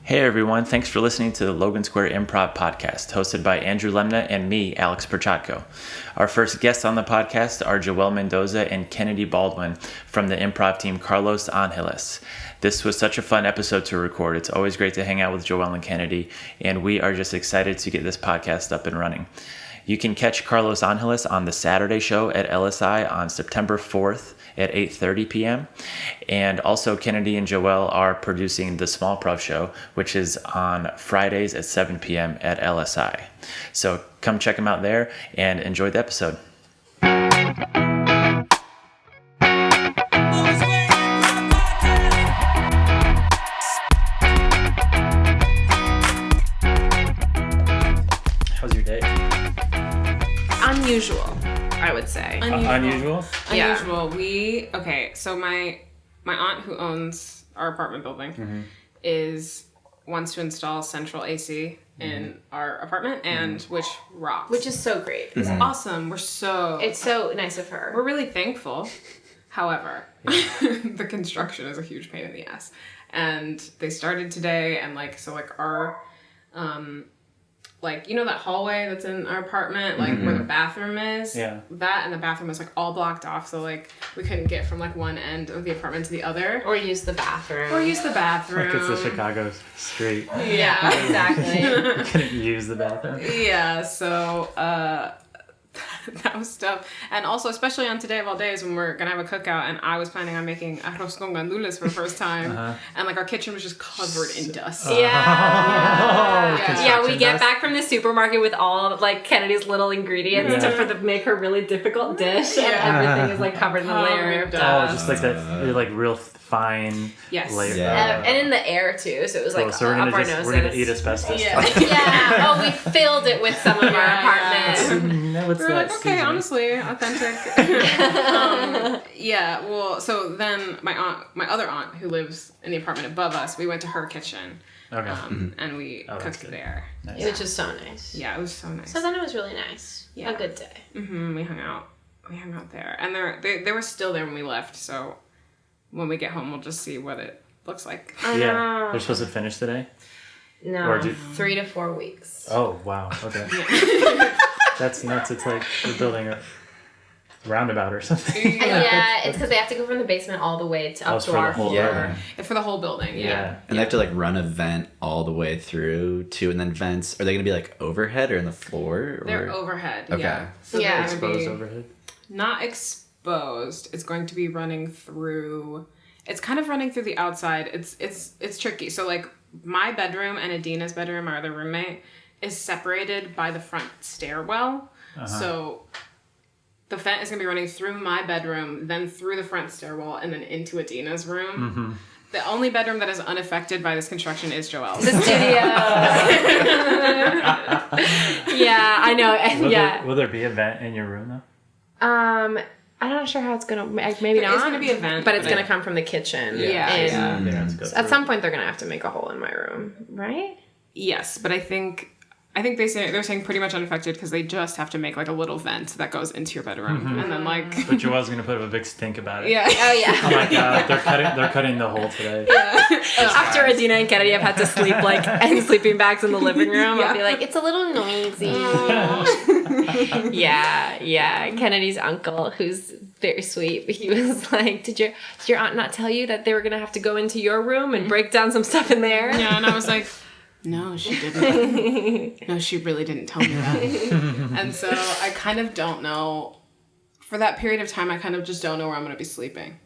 Hey everyone, thanks for listening to the Logan Square Improv podcast, hosted by Andrew Lemna and me, Alex Perchatko. Our first guests on the podcast are Joelle Mendoza and Kennedy Baldwin from the improv team Carlos Angeles. This was such a fun episode to record. It's always great to hang out with Joelle and Kennedy, and we are just excited to get this podcast up and running. You can catch Carlos Angeles on the Saturday show at LSI on September 4th at 8:30 p.m. And also Kennedy and Joelle are producing the Small Prov show, which is on Fridays at 7 p.m. at LSI. So come check them out there and enjoy the episode. How's your day? Unusual, I would say. Unusual? Yeah. Okay, so my aunt who owns our apartment building wants to install central AC in our apartment, and which rocks. Which is so great. It's awesome. It's so nice of her. We're really thankful. However, the construction is a huge pain in the ass. And they started today, and our you know that hallway that's in our apartment, where the bathroom is? Yeah. That and the bathroom was all blocked off, so we couldn't get from one end of the apartment to the other. Or use the bathroom. Like it's the Chicago street. Yeah, exactly. You couldn't use the bathroom. Yeah, so that was tough. And also, especially on today of all days when we're gonna have a cookout, and I was planning on making arroz con gandules for the first time, and our kitchen was just covered in dust. Yeah, we get back from the supermarket with all of Kennedy's little ingredients to make her really difficult dish, and everything is covered in a layer of dust. Oh, just that real fine layer. Yeah. And in the air too, so it was so up our noses. We're gonna eat asbestos. Yeah. Oh, we filled it with some of our apartment. No, what's we were that? okay, honestly, authentic. So then my other aunt who lives in the apartment above us, we went to her kitchen. Okay. And we cooked there. Nice. Which is so nice. Yeah, it was so nice. So then it was really nice. Yeah. A good day. We hung out there. And they were still there when we left, so when we get home, we'll just see what it looks like. Yeah. They're supposed to finish today? No. 3 to 4 weeks. Oh, wow. Okay. That's nuts. It's like we're building a roundabout or something. Yeah, it's because they have to go from the basement all the way up to our floor. Yeah. For the whole building, yeah. And they have to run a vent all the way through too, and then vents. Are they going to be overhead or in the floor? Or? They're overhead. Okay. Yeah. So yeah. Exposed overhead? Not exposed. It's going to be running through. It's kind of running through the outside. It's tricky. So my bedroom and Adina's bedroom, our other roommate, is separated by the front stairwell. So the vent is going to be running through my bedroom, then through the front stairwell, and then into Adina's room. The only bedroom that is unaffected by this construction is Joelle's. The studio. Yeah, I know. Will there be a vent in your room though? I'm not sure how it's gonna. Maybe not. It's gonna be a vent, but it's gonna come from the kitchen. Yeah. At some point, they're gonna have to make a hole in my room, right? Yes, but I think they're saying pretty much unaffected because they just have to make a little vent that goes into your bedroom, and then But Joelle's gonna put up a big stink about it. Yeah. Oh yeah. Oh my god, they're cutting the hole today. After Adina and Kennedy have had to sleep in sleeping bags in the living room, I'll be it's a little noisy. Yeah. Kennedy's uncle, who's very sweet, he was like, did your aunt not tell you that they were gonna have to go into your room and break down some stuff in there? Yeah, and I was like, no, she didn't. No, she really didn't tell me that. And so I kind of don't know. For that period of time, I kind of just don't know where I'm going to be sleeping.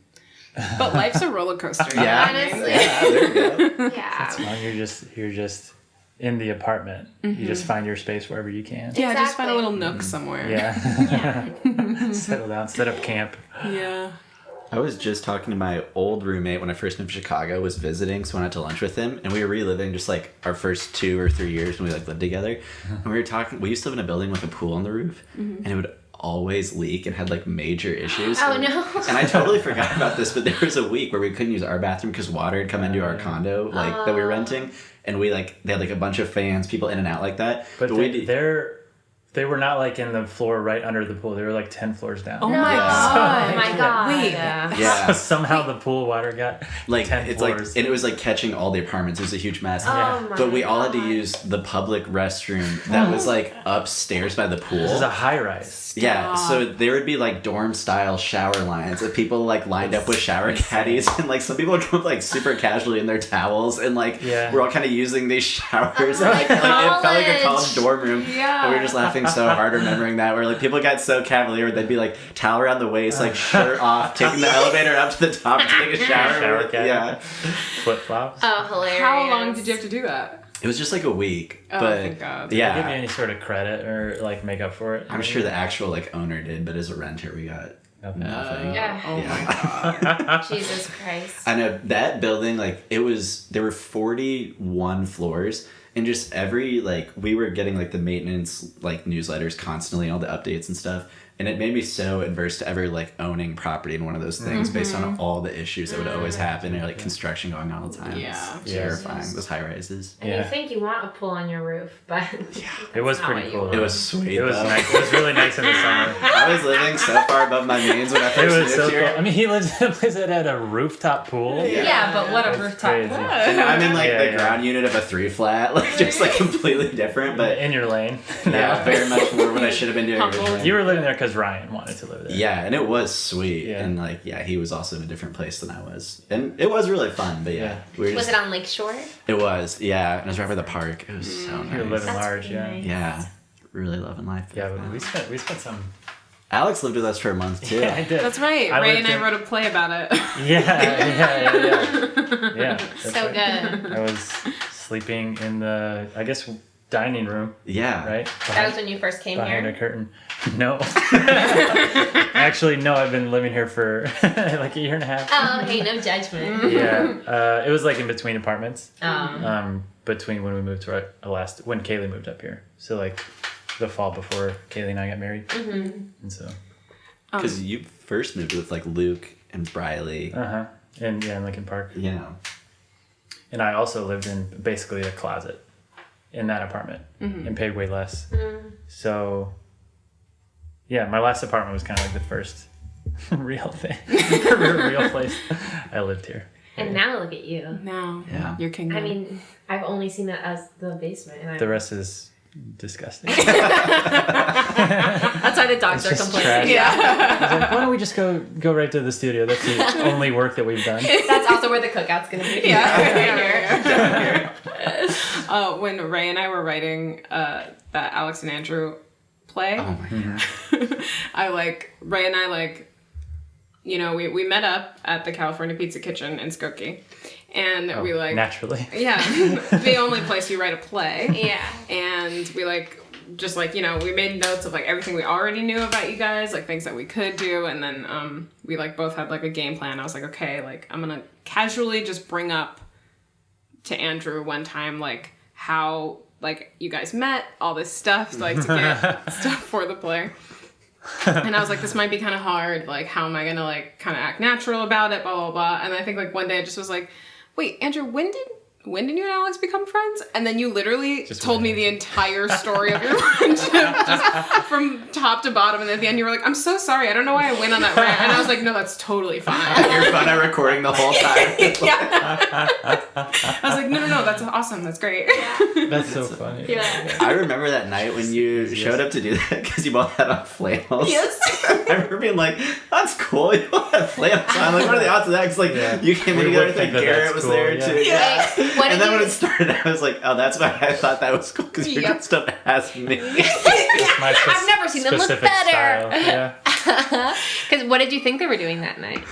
But life's a roller coaster. Yeah. Honestly. Yeah, there you go. Yeah. That's fine. You're just in the apartment. You just find your space wherever you can. Yeah, just find a little nook somewhere. Yeah. Settle down. Set up camp. Yeah. I was just talking to my old roommate when I first moved to Chicago, was visiting, so I went out to lunch with him, and we were reliving just our first 2 or 3 years when we lived together. And we were talking, we used to live in a building with a pool on the roof, and it would always leak and had major issues. Oh no. And I totally forgot about this, but there was a week where we couldn't use our bathroom because water had come into our condo that we were renting, and we they had a bunch of fans, people in and out like that. But They were not like in the floor right under the pool. They were like 10 floors down. Oh my god! Oh my god. Wait. Yeah. Somehow the pool water got Like 10 it's floors. like, and it was like catching all the apartments. It was a huge mess. Oh my But we all had to God. use the public restroom that was like upstairs by the pool. This is a high rise. Yeah, so there would be like dorm style shower lines of people like lined up with shower caddies, and like some people would come up like super casually in their towels, and like we're all kind of using these showers, and like it felt like a college dorm room. Yeah. And we were just laughing so hard remembering that, where like people got so cavalier, they'd be like towel around the waist, like shirt off, taking the elevator up to the top to take a shower. Shower caddy. Yeah, Flip flops. Oh, hilarious. How long did you have to do that? it was just like a week, Oh, but thank God. Did they give you yeah, any sort of credit or like make up for it? I'm sure the actual like owner did, but as a renter, we got Okay. nothing. Yeah. Oh Yeah. my god. Jesus Christ. I know that building, like there were 41 floors, and just every like we were getting like the maintenance like newsletters constantly, all the updates and stuff, and it made me so adverse to ever like owning property in one of those things based on all the issues that would always happen, and like construction going on all the time. Yeah. It's terrifying. Those high rises. And you think you want a pool on your roof, but It was not pretty what you cool. want. It was sweet. It was though. nice. It was really nice in the summer. I was living so far above my means when I It first was moved so here. cool. I mean, he lives in a place that had a rooftop pool. Yeah, but what a That's rooftop crazy. pool. I'm in like Yeah, the yeah. ground unit of a 3-flat, like just like completely different, but In your lane. yeah, very much more what I should have been doing Humble. originally. You were living there because Ryan wanted to live there. Yeah, and it was sweet, Yeah. and like he was also in a different place than I was, and it was really fun. But yeah, we were Was just, it on Lakeshore? it was, yeah, and it was right by the park. It was so You were nice. living That's large, pretty yeah. nice. Yeah, really loving life. Yeah, but we spent some. Alex lived with us for a month too. Yeah, I did. That's right. I Ray lived and I in- wrote a play about it. Yeah. Yeah, that's So right. good. I was sleeping in the, I guess, dining room, Yeah, right? That was when you first came Behind a here? curtain. No. Actually, no, I've been living here for like a year and a half. Oh, hey, no judgment. Yeah. It was like in between apartments. Um, Between when we moved to our last, when Kaylee moved up here. So like the fall before Kaylee and I got married. And so, because you first moved with like Luke and Briley. and yeah, in Lincoln Park. Yeah, And I also lived in basically a closet in that apartment and paid way less. So, yeah, my last apartment was kind of like the first real thing, real place I lived here. and now look at you. No. Yeah. Your kingdom. I mean, I've only seen that as the basement. And The rest is disgusting. that's why the dogs are just complaining. trash. I was like, why don't we just go right to the studio? That's the only work that we've done. That's also where the cookout's going to be. When Ray and I were writing that Alex and Andrew play, oh my god. Ray and I we met up at the California Pizza Kitchen in Skokie, and we Naturally. yeah, the only place you write a play. Yeah. And we we made notes of like everything we already knew about you guys, like things that we could do, and then we both had like a game plan. I was like, okay, like I'm gonna casually just bring up to Andrew one time like how like you guys met, all this stuff, so, like to get stuff for the play. And I was like, this might be kind of hard. Like, how am I gonna like kind of act natural about it? Blah blah blah. And I think like one day I just was like, wait, Andrew, when did you and Alex become friends? And then you literally told me the entire story of your friendship, just from top to bottom. And at the end, you were like, I'm so sorry. I don't know why I went on that rant. And I was like, no, that's totally fine. You're fun at recording the whole time. I was like, no, that's awesome. That's great. That's so funny. Yeah. I remember that night when you showed up to do that because you both had on flannels. Yes. I remember being like, that's cool. You both have flannels on. Like, what are the odds of that? Because like, you came in We together. would I think think that Garrett that's was cool, there yeah. too. Yeah. What And did then when you- it started, I was like, oh, that's why I thought that was cool because you're Yep. dressed up as me. My I've never seen them look specific better. style, yeah. Because what did you think they were doing that night?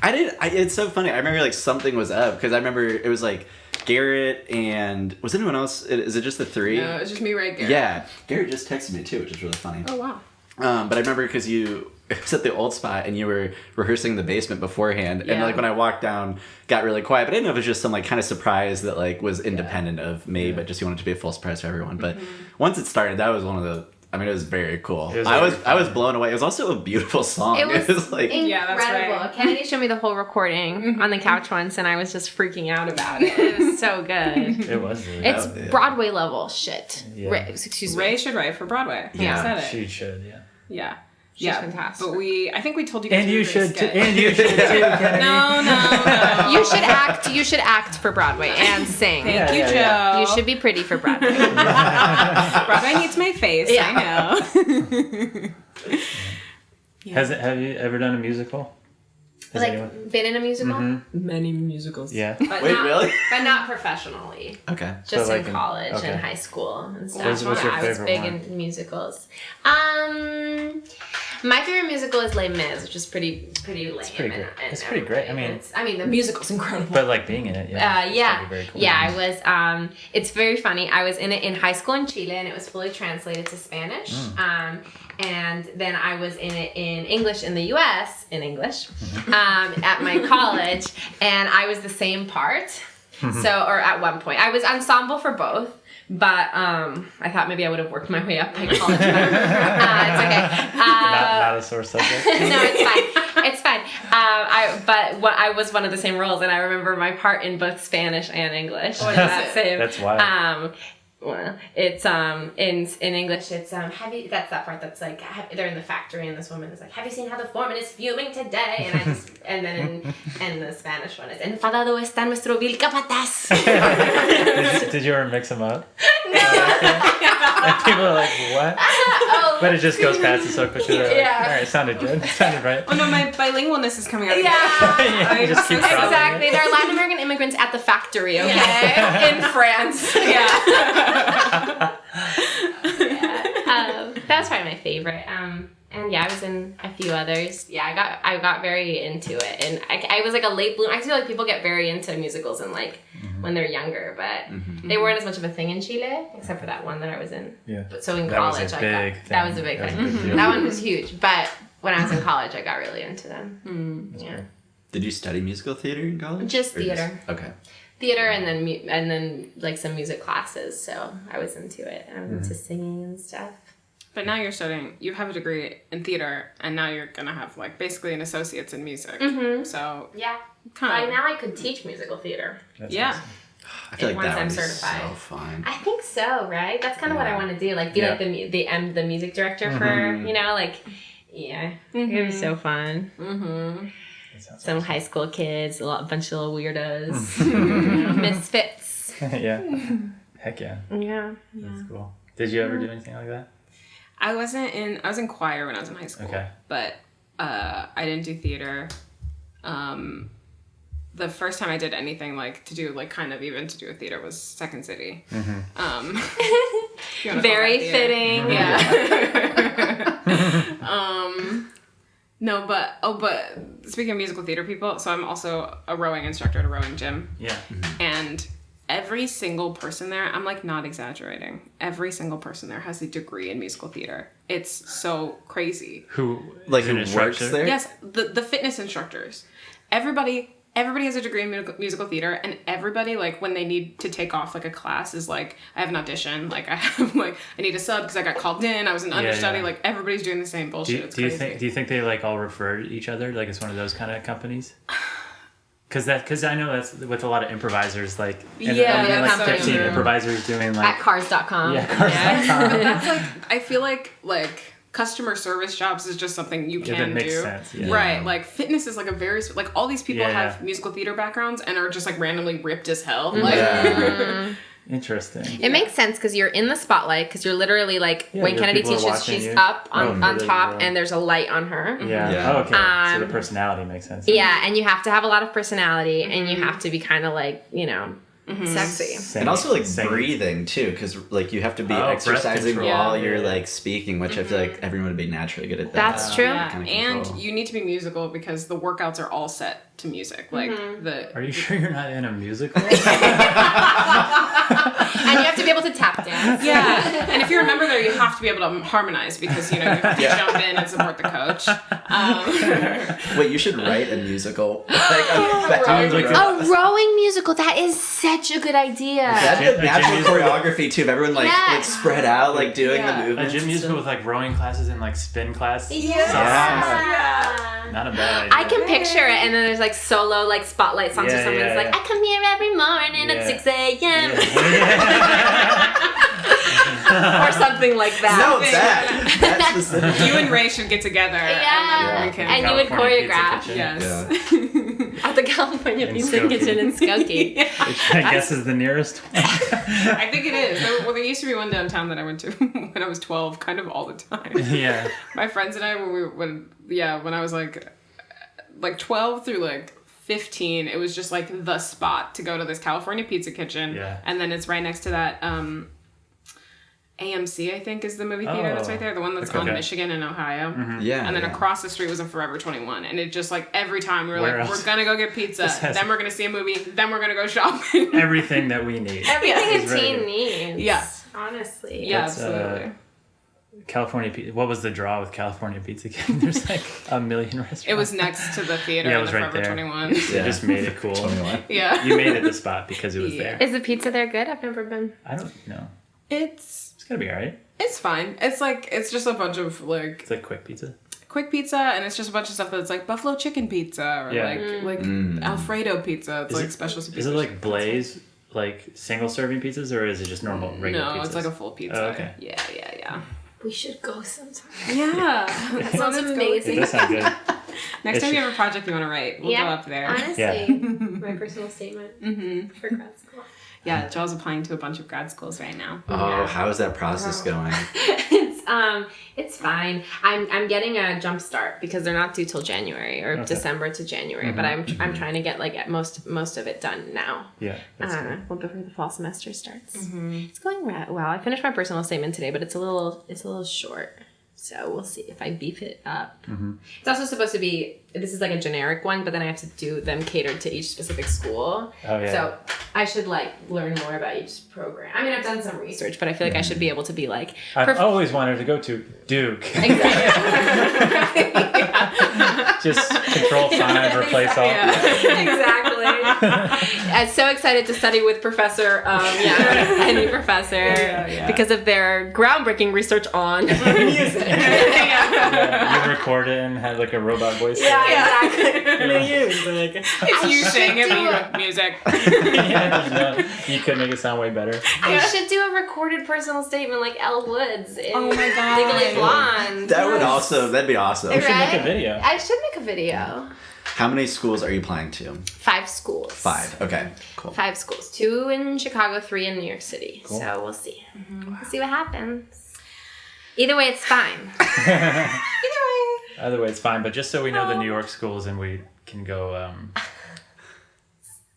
It's so funny. I remember like something was up because I remember it was like Garrett and was anyone else? Is it just the three? No, it's just me, right, Garrett. Yeah, Garrett just texted me too, which is really funny. Oh wow. But I remember because it was at the old spot and you were rehearsing the basement beforehand, and Yeah. like when I walked down, got really quiet. But I didn't know if it was just some like kind of surprise that like was independent of me, but just you wanted it to be a full surprise for everyone. But once it started, that was one of the I mean, it was very cool. It was I was blown away. It was also a beautiful song. It was like incredible. Yeah, that's right. Kennedy showed me the whole recording on the couch once, and I was just freaking out about it. It was so good. It was really It's Yeah. Broadway level shit. Yeah. Excuse me. Ray should write for Broadway. Yeah. He said it. She should, yeah. Yeah. She's yeah. fantastic. But I think we told you. And guys we you were gonna should too. sketch. And you should too, Kennedy. No. You should act. You should act for Broadway and sing. Thank you, Yeah, Joe. yeah. You should be pretty for Broadway. Broadway needs my face. Yeah. I know. Have you ever done a musical? Has anyone? Like been in a musical, Many musicals. Yeah. but Wait, not, really? but not professionally. okay. Just like in college okay. and high school and stuff. What's your I was favorite big one? in musicals. My favorite musical is Les Mis, which is pretty lame. pretty great. It's pretty great. I mean, the musical's incredible. But like being in it, yeah. It's Yeah, gotta be very cool. yeah. I was. It's very funny. I was in it in high school in Chile, and it was fully translated to Spanish. And then I was in it in English in the U.S. in English at my college, and I was the same part. Or at one point, I was ensemble for both. But I thought maybe I would have worked my way up by college. But, it's okay. Not a sore subject. No, it's fine. It's fine. I was one of the same roles, and I remember my part in both Spanish and English. That's wild. Well, it's in English. It's that's that part that's like they're in the factory, and this woman is like, "Have you seen how the foreman is fuming today?" And then in the Spanish one, it's "Enfadado está nuestro vil capataz." Did you ever mix them up? And people are like, what? But it just goes past it so quickly. They're like, Yeah. all right, it sounded good. It sounded right. Oh no, my bilingualness is coming out. Yeah. You just keep throbbing Exactly. it. They're Latin American immigrants at the factory, okay? In France. Yeah. That's probably my favorite. And yeah, I was in a few others. Yeah, I got very into it, and I was like a late bloomer. I feel like people get very into musicals and like when they're younger, but they weren't as much of a thing in Chile, except for that one that I was in. Yeah. But so in That was college, a I big got thing. that was a big That was thing. a big deal. That one was huge. But when I was in college, I got really into them. Yeah. Did you study musical theater in college? Just Or theater. Okay. Theater and then like some music classes, so I was into it. I was into singing and stuff. But now you have a degree in theater, and now you're gonna have like basically an associate's in music. So Yeah. kind By of now I could teach musical theater. That's yeah. awesome. I feel like Once that I'm would be certified. so fun. I think so, right? That's kind of what I want to do. Like be Yeah. like the music director for, like it'd be so fun. That sounds Some high school kids, a bunch of little weirdos, misfits. Yeah. Heck yeah. Yeah. That's cool. Did you ever do anything like that? I was in choir when I was in high school. Okay. But I didn't do theater. The first time I did anything like to do like kind of even to do with theater was Second City. If you wanna call Very that theater. fitting. Yeah. No, but speaking of musical theater people, so I'm also a rowing instructor at a rowing gym. Yeah. And every single person there, I'm like not exaggerating, every single person there has a degree in musical theater. It's so crazy. Who Like is an who works instructor? there? Yes, the fitness instructors. Everybody has a degree in musical theater, and everybody, like, when they need to take off, like, a class is like, I have an audition, like, I need a sub because I got called in, I was an understudy, yeah. like, everybody's doing the same bullshit. Do you think they like all refer to each other? Like it's one of those kind of companies? Because I know that's with a lot of improvisers, like and Yeah, I mean, like that's so 15 true. improvisers doing like At cars.com. yeah, cars.com. But that's, like, I feel like customer service jobs is just something you Yeah, can that makes do. sense, yeah. Right, like, fitness is, like, a very, like, all these people Yeah, have yeah. musical theater backgrounds and are just, like, randomly ripped as hell. Like, Interesting. It makes sense because you're in the spotlight because you're literally like Yeah, when your Kennedy people are teaches, watching she's you. up on really, top really. and there's a light on her. Yeah. Yeah. Oh, okay. So the personality makes sense. Yeah, and you have to have a lot of personality and you have to be kind of like, sexy. Singing- And also like singing. breathing too, because like you have to be breath exercising control. while Yeah. you're like speaking, which I feel like everyone would be naturally good at that. That's true. yeah, Kind of and control. you need to be musical because the workouts are all set to music. Like, Are you sure you're not in a musical? And you have to be able to tap dance. Yeah, and if you're a member there, you have to be able to harmonize because, you have to jump in and support the coach. Wait, you should write a musical. A rowing musical. That is such a good idea. That's natural choreography too. Of everyone like spread out, like doing the movements. A gym musical with like rowing classes and like spin class. Yeah. Not a bad idea. I can picture it, and then there's like solo like spotlight songs or something. It's like I come here every morning at 6 a.m. or something like that. No, that's specific. You and Ray should get together. And you would choreograph. Yes. At the California Pizza Kitchen in Skokie. Which I guess is the nearest one. I think it is. There used to be one downtown that I went to when I was 12, kind of all the time. Yeah. My friends and I, when I was like 12 through like 15, it was just like the spot to go to this California Pizza Kitchen. Yeah. And then it's right next to that AMC, I think, is the movie theater that's right there. The one that's on Michigan and Ohio. Mm-hmm. Yeah. And then across the street was a Forever 21. And it just like every time we were Where like, else? we're going to go get pizza. Then we're going to see a movie. Then we're going to go shopping. Everything that we need. Everything a teen needs. Yeah. Honestly. Yeah, That's, absolutely. California Pizza. What was the draw with California Pizza Kitchen? There's like a million restaurants. It was next to the theater Yeah, it in was the right Forever there. 21. They just made it cool. 21. Yeah. You made it the spot because it was there. Is the pizza there good? I've never been. I don't know. It's It's gotta be alright. fine. It's just a bunch of like It's like quick pizza. quick pizza, and it's just a bunch of stuff that's like buffalo chicken pizza or like Alfredo pizza. It's like specialty pizza. Is it like Blaze, like single serving pizzas, or is it just normal regular pizzas? No, it's like a full pizza. Oh, okay. Yeah. We should go sometime. Yeah. That sounds It amazing. does sound good. Next time you have a project you want to write, we'll go up there. Honestly, my personal statement for grad school. Yeah, Joel's applying to a bunch of grad schools right now. Oh, how is that process going? It's fine. I'm getting a jump start because they're not due till January or December to January. But I'm trying to get like at most of it done now. Yeah. That's good. Well, before the fall semester starts. It's going well. I finished my personal statement today, but it's a little short. So we'll see if I beef it up. It's also supposed to be, this is like a generic one, but then I have to do them catered to each specific school. Oh, yeah. So I should like learn more about each program. I mean, I've done some research, but I feel like I should be able to be like... I've always wanted to go to Duke. Exactly. Just Control-5, replace all. Exactly. I'm so excited to study with Professor, any professor, because of their groundbreaking research on music. You record it and have like a robot voice. Exactly. It's you saying it, but you with music. You could make it sound way better. I should do a recorded personal statement like Elle Woods in Oh my God. Legally Blonde. That'd be awesome. We should make a video. I should make a video. How many schools are you applying to? 5 schools. 5. Okay, cool. 5 schools. 2 in Chicago, 3 in New York City. Cool. So we'll see. We'll see what happens. Either way, it's fine. Either way, it's fine. But just so we know the New York schools and we can go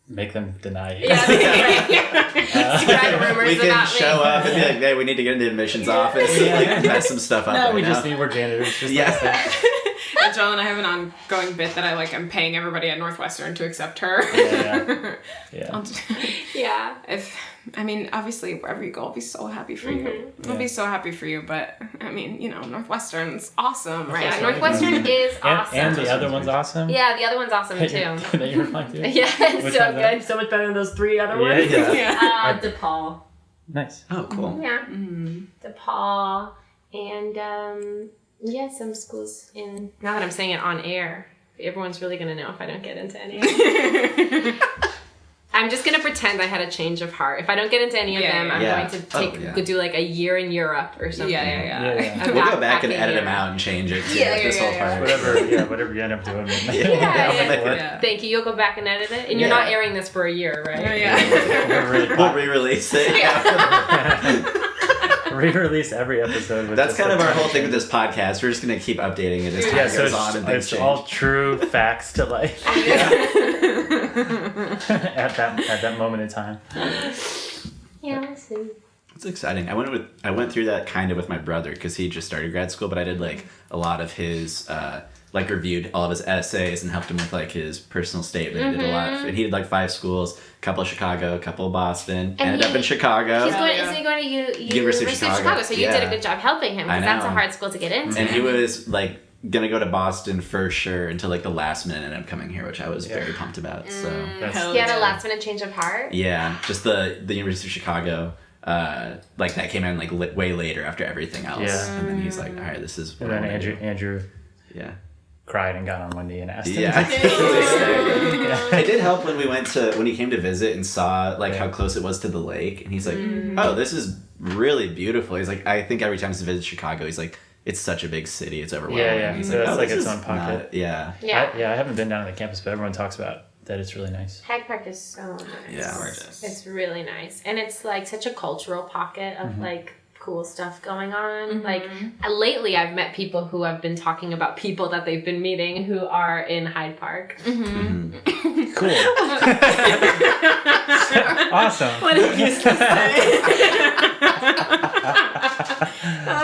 make them deny it. Spread rumors We can about show me. up and be like, hey, we need to get into the admissions office and like mess some stuff up. No, right we now. just need, we're janitors. Just Joel and I have an ongoing bit that I'm paying everybody at Northwestern to accept her. Yeah. Yeah. Obviously, wherever you go, I'll be so happy for you. I'll be so happy for you, but Northwestern's awesome, right? Yeah, Northwestern is awesome. And the other one's awesome. Yeah, the other one's awesome too. That you're applying to? Yeah, it's Which so one's that? good. So much better than those 3 other ones. Yeah. DePaul. Nice. Oh, cool. Yeah. DePaul and some schools in. Now that I'm saying it on air, everyone's really gonna know if I don't get into any. I'm just gonna pretend I had a change of heart. If I don't get into any of them, I'm going to do like a year in Europe or something. Yeah. We'll go back and edit them out and change it. This whole part. Whatever you end up doing. Thank you. You'll go back and edit it, and you're not airing this for a year, right? We'll re-release it. Re-release every episode. That's kind of our whole thing with this podcast. We're just going to keep updating it as time goes on and things it's change. all true facts to life. at that moment in time. Yeah, I see. It's exciting. I went through that kind of with my brother because he just started grad school, but I did like a lot of his like reviewed all of his essays and helped him with like his personal statement. Did a lot, and he did like 5 schools, a couple of Chicago, a couple of Boston. Ended up in Chicago. Isn't he going to University of Chicago? So you did a good job helping him because that's a hard school to get into. And he was like gonna go to Boston for sure until like the last minute and ended up coming here, which I was very pumped about. So he had a last minute change of heart. Yeah, just the University of Chicago. Like that came in like way later after everything else, and then he's like, "All right, this is." And then Andrew, cried and got on one knee and asked him. Yeah, it did help when he came to visit and saw like how close it was to the lake, and he's like, "Oh, this is really beautiful." He's like, "I think every time he's visited Chicago, he's like, it's such a big city, it's overwhelming." Yeah. He's So like, it's like its own pocket. Yeah. I haven't been down to the campus, but everyone talks about that it's really nice. Hyde Park is so nice. Yeah. Gorgeous. It's really nice. And it's like such a cultural pocket of like cool stuff going on. Like lately I've met people who have been talking about people that they've been meeting who are in Hyde Park. Cool. Awesome. What did you say?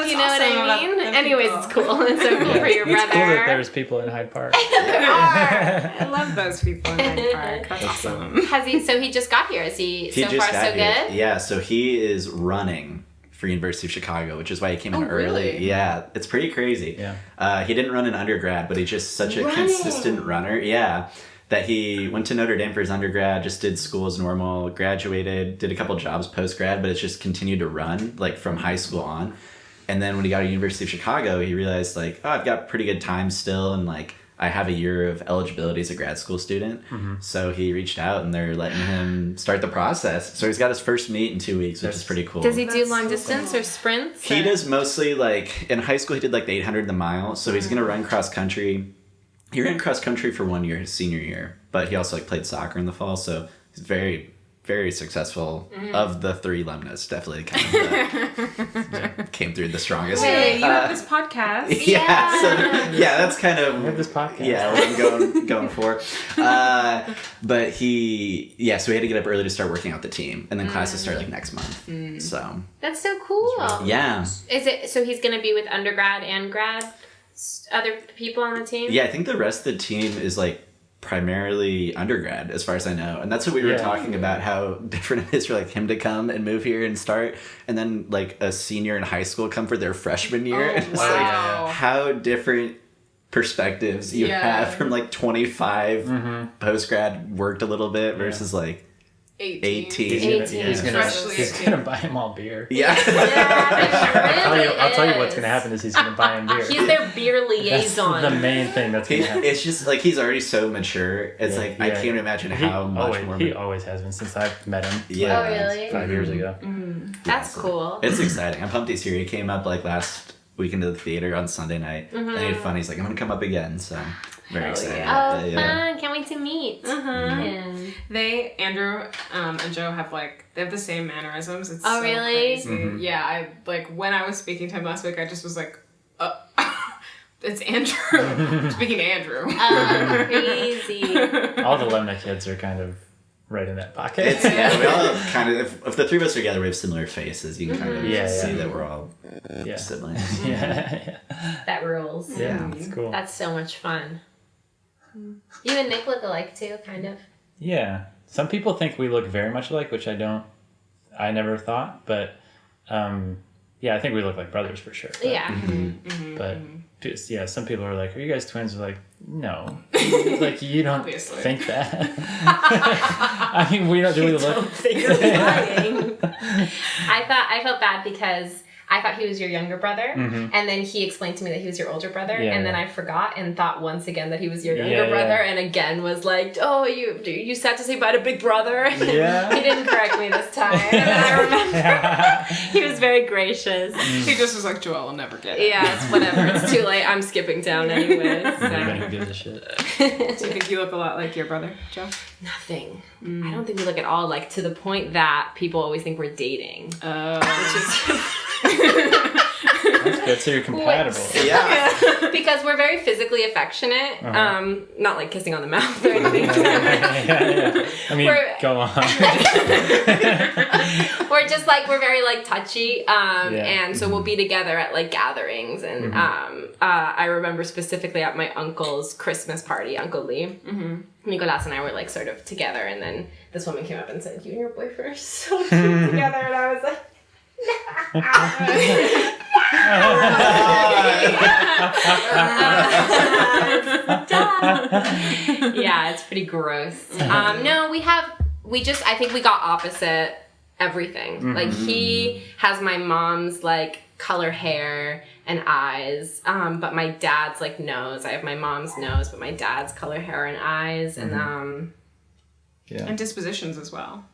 You know what I mean? Anyways, it's cool. It's so cool for your brother. It's cool that there's people in Hyde Park. There are. I love those people in Hyde Park. That's awesome. Has he? So he just got here. Is he so just far got so here. good? Yeah, so he is running for University of Chicago, which is why he came in early. Really? Yeah, it's pretty crazy. Yeah. He didn't run in undergrad, but he's just such a consistent runner. Yeah, that he went to Notre Dame for his undergrad, just did school as normal, graduated, did a couple jobs post-grad, but it's just continued to run like from high school on. And then when he got to University of Chicago, he realized like, oh, I've got pretty good time still, and like I have a year of eligibility as a grad school student. So he reached out and they're letting him start the process. So he's got his first meet in 2 weeks, which is pretty cool. Does he do long distance or sprints? He does mostly like, in high school he did like the 800 the mile. So he's going to run cross country. He ran cross country for 1 year, his senior year, but he also like played soccer in the fall. So he's very, very successful. Of the 3 Lemnas, definitely kind of came through the strongest. Hey, you have this podcast. Yeah, so that's kind of We have this podcast. Yeah, what I'm going for. But so he had to get up early to start working out the team, and then classes start like next month. So That's so cool. yeah, Is it so he's going to be with undergrad and grad other people on the team? yeah. I think the rest of the team is like primarily undergrad, as far as I know, and that's what we were talking about. How different it is for like him to come and move here and start, and then like a senior in high school come for their freshman year, and it's like how different perspectives you have from like 25 post grad worked a little bit versus like 18. He's gonna buy him all beer. Yeah. I'll tell you what's gonna happen is he's gonna buy him beer. He's their beer liaison. That's the main thing that's gonna happen. It's just like he's already so mature. It's like I can't imagine how much more. He always has been since I've met him. Yeah. Oh, really? 5 years ago. That's cool. It's exciting. I'm pumped he's here. He came up like last weekend to the theater on Sunday night. And he had fun. He's like, I'm gonna come up again. So very excited. Oh, fun. Can't wait to meet. Andrew and Joe have they have the same mannerisms. It's Oh, so really? crazy. Yeah, when I was speaking to him last week, I just was like, it's Andrew. Speaking to Andrew. Oh, crazy. All the Lemna kids are kind of right in that pocket. We all kind of, if the 3 of us are together, we have similar faces. You can kind of see that we're all siblings. Yeah. That rules. Yeah, it's cool. That's so much fun. You and Nick look alike too, kind of. Yeah. Some people think we look very much alike, which I never thought, but I think we look like brothers for sure. But, Yeah. But some people are like, are you guys twins? We're like, no. Like, you don't think that. I mean, we don't really look. You're lying. I felt bad because I thought he was your younger brother, and then he explained to me that he was your older brother, and then I forgot and thought once again that he was your younger brother, and again was like, oh, you sad to say bye to big brother? Yeah. He didn't correct me this time, and I remember he was very gracious. He just was like, Joelle will never get it. Yeah, it's whatever. It's too late. I'm skipping town anyways. Anybody who gives a shit. Do you think you look a lot like your brother, Joe? Nothing. I don't think we look at all like to the point that people always think we're dating. Which is That's That's good. So you're compatible. Yeah. Because we're very physically affectionate. Not like kissing on the mouth or anything. Yeah. I mean, go on. We're just like, we're very like touchy. And so we'll be together at like gatherings. And I remember specifically at my uncle's Christmas party, Uncle Lee. Nicolas and I were like sort of together. And then this woman came up and said, "You and your boyfriend are so cute together." And I was like, yeah, it's pretty gross. No, I think we got opposite everything. Like he has my mom's like color hair and eyes, but my dad's like nose. I have my mom's nose, but my dad's color hair and eyes, and and dispositions as well.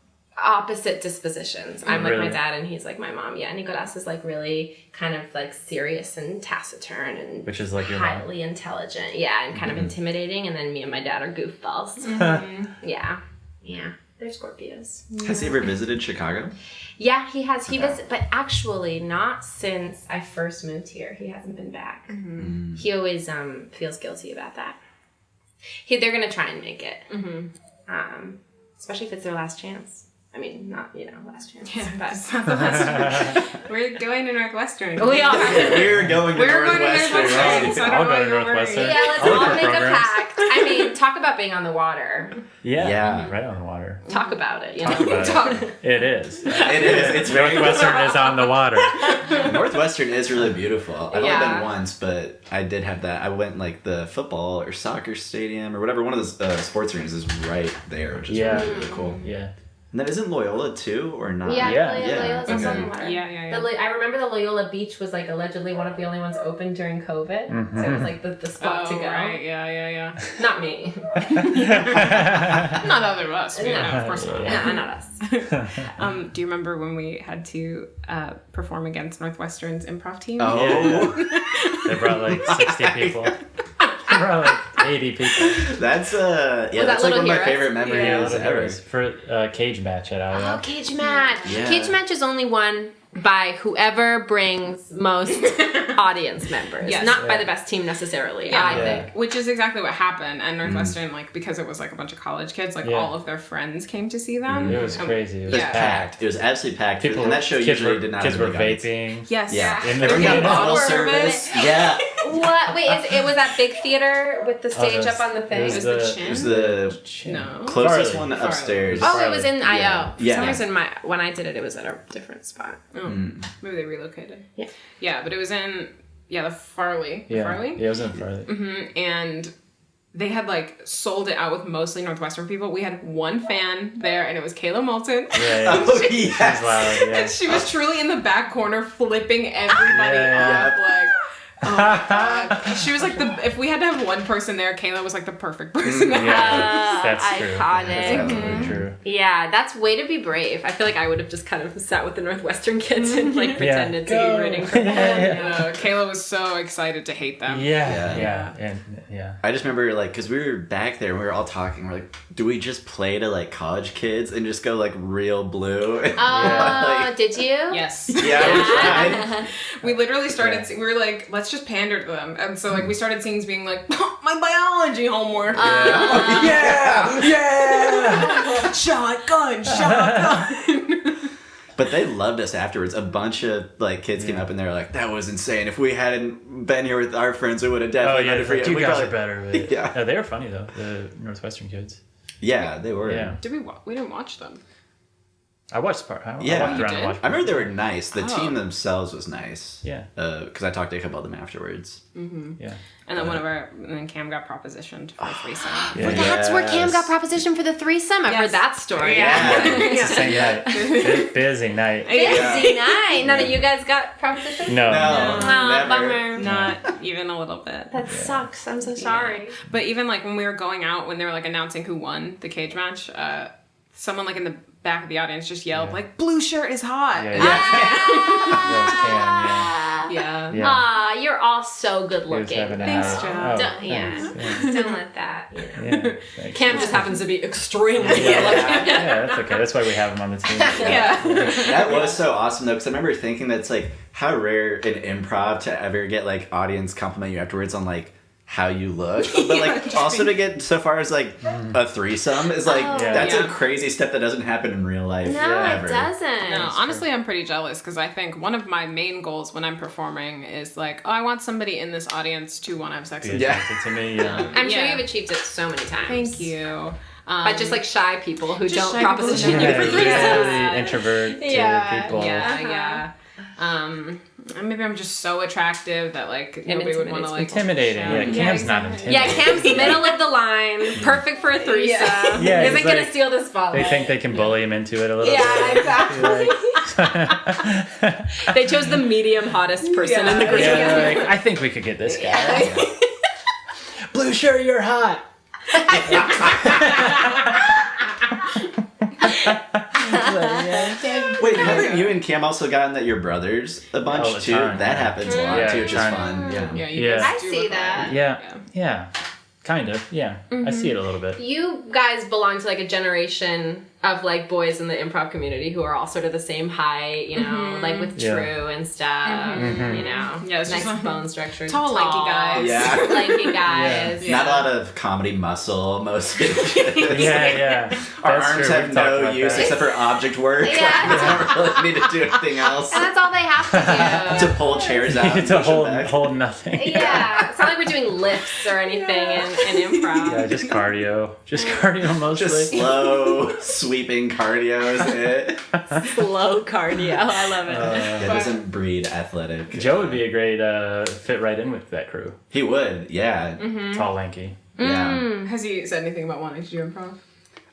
Opposite dispositions. I'm like my dad and he's like my mom. Yeah, Nicolas is like really kind of like serious and taciturn and which is like your mom. Highly intelligent. Yeah, and kind of intimidating. And then me and my dad are goofballs. Yeah. They're Scorpios. Has he ever visited Chicago? Yeah, he has. But actually not since I first moved here. He hasn't been back. He always feels guilty about that. They're gonna try and make it. Especially if it's their last chance. I mean, not, last chance. Yeah, but it's not the last We're going to Northwestern. We are. We're going to Northwestern. Right? So I'll go to Northwestern. Yeah, let's all make a pact. I mean, talk about being on the water. Yeah. Right on the water. Talk about it. Talk about it. It is. It is. It's very Northwestern is on the water. Northwestern is really beautiful. I've only been once, but I did have that. I went like the football or soccer stadium or whatever. One of the sports arenas is right there, which is really, really cool. Yeah. And then isn't Loyola too, or not? Loyola's also on the water. Yeah. I remember the Loyola Beach was like allegedly one of the only ones open during COVID. So it was like the spot to go. Right. Yeah. Not me. Not other of us. No, of course not. No, not us. Do you remember when we had to perform against Northwestern's improv team? Oh. They brought like 60 people. They brought like 80 people. That's that's like one of my favorite memories ever. For cage match at Allianz. Oh, cage match. Yeah. Cage match is only won by whoever brings most audience members, not by the best team necessarily. I think, which is exactly what happened. And Northwestern, like because it was like a bunch of college kids, like all of their friends came to see them. It was crazy. It was packed. It was absolutely packed. People, and that show usually did not. Kids have were vaping. Yes. Yeah. In They the got theater. bottle service. Yeah. What? Wait, it was that big theater with the stage up on the thing? It was the Chin. It was the No. closest Farley. one upstairs. Oh, it was in IO. For Yeah. some reason, when I did it, it was at a different spot. Maybe they relocated. Yeah. Yeah, but it was in the Farley. Yeah. Farley? Yeah, it was in Farley. And they had like sold it out with mostly Northwestern people. We had one fan there, and it was Kayla Moulton. Yeah. Oh, She's yes. loud, And she was truly in the back corner flipping everybody off. Like, oh my God. She was like if we had to have one person there, Kayla was like the perfect person to have. That's true. Iconic. That's absolutely true. Yeah, that's way to be brave. I feel like I would have just kind of sat with the Northwestern kids and like pretended to be rooting for them. Kayla was so excited to hate them. Yeah. I just remember like because we were back there and we were all talking. We're like, do we just play to like college kids and just go like real blue? Oh, did you? Yes. Yeah, we tried. We literally started. We were like, let's just pander to them, and so like we started scenes being like, my biology homework. Yeah. Shotgun. But they loved us afterwards. A bunch of like kids came up and they were like, "That was insane. If we hadn't been here with our friends, we would have definitely." You guys are better. But Yeah. They were funny though. The Northwestern kids. Yeah, they were. Yeah. Did we? We didn't watch them. I watched part. I walked Yeah. around You and did? watched. I remember they were nice. The Oh. team themselves was nice. Yeah. Because I talked to a couple of them afterwards. Yeah. And then and then Cam got propositioned for a threesome. Yeah. That's where Cam Yes. got propositioned for the threesome. I've heard that story. It's the same night. Busy night. Busy night. None of you guys got propositioned? No. Oh, never. bummer. Not even a little bit. That sucks. I'm so sorry. But even like when we were going out, when they were like announcing who won the cage match, someone like in the back of the audience just yelled like, "Blue shirt is hot." Yeah, Yeah. Yeah. Aw, you're all so good He was looking. having a Thanks, house. Joe. Oh, Don't- yeah. thanks. Don't let that, you know. Yeah. Thanks. Cam just happens to be extremely Yeah, good looking. yeah, that's okay. That's why we have him on the team. Yeah. That was so awesome though, because I remember thinking that's like how rare in improv to ever get like audience compliment you afterwards on like how you look, but like also to get so far as like a threesome is like that's a crazy step that doesn't happen in real life No, ever. it doesn't. No, honestly, I'm pretty jealous because I think one of my main goals when I'm performing is like, oh, I want somebody in this audience to want to have sex with me. Yeah. To me, yeah. I'm sure Yeah. you've achieved it so many times. Thank you. But just like shy people who Just don't shy proposition people you who for don't. threesomes. Yeah, the introvert Yeah. people. Yeah. And maybe I'm just so attractive that like nobody would want to like Intimidating. show. Yeah, Cam's not exactly. Yeah, intimidating. Cam's middle of the line, perfect for a threesome. Yeah, Isn't it's gonna like- steal the spotlight. They think they can bully him into it a little Yeah, bit. exactly. They chose the medium hottest person in the group. Yeah, they're like, I think we could get this guy. Blue shirt, you're hot. Wait, haven't you and Cam also gotten that you're brothers a bunch All the too? time, That yeah. happens a lot Yeah, too, which is time. fun. Yeah. Yeah, you Yeah. guys I do see look that. like- Yeah. Kind of. Yeah. I see it a little bit. You guys belong to like a generation of like boys in the improv community who are all sort of the same height, you know, like with Yeah. True and stuff, you know, Yeah, it's nice just bone structure, tall, lanky guys. Yeah. lanky guys. Yeah. Not a lot of comedy muscle, most of it. Yeah. Our That's arms true. have We've talked no about use that. except for object work. Yeah. We don't really need to do anything else. And that's all they have to To pull chairs out. You and get to push 'em hold back. nothing. do. Yeah, it's not like we're doing lifts or anything in improv. Yeah, just cardio. Just cardio mostly. Just slow, sweeping cardio is it. Slow cardio. I love it. It doesn't breed athletic. Joe would be a great fit right in with that crew. He would, yeah. Tall, lanky. Yeah. Has he said anything about wanting to do improv?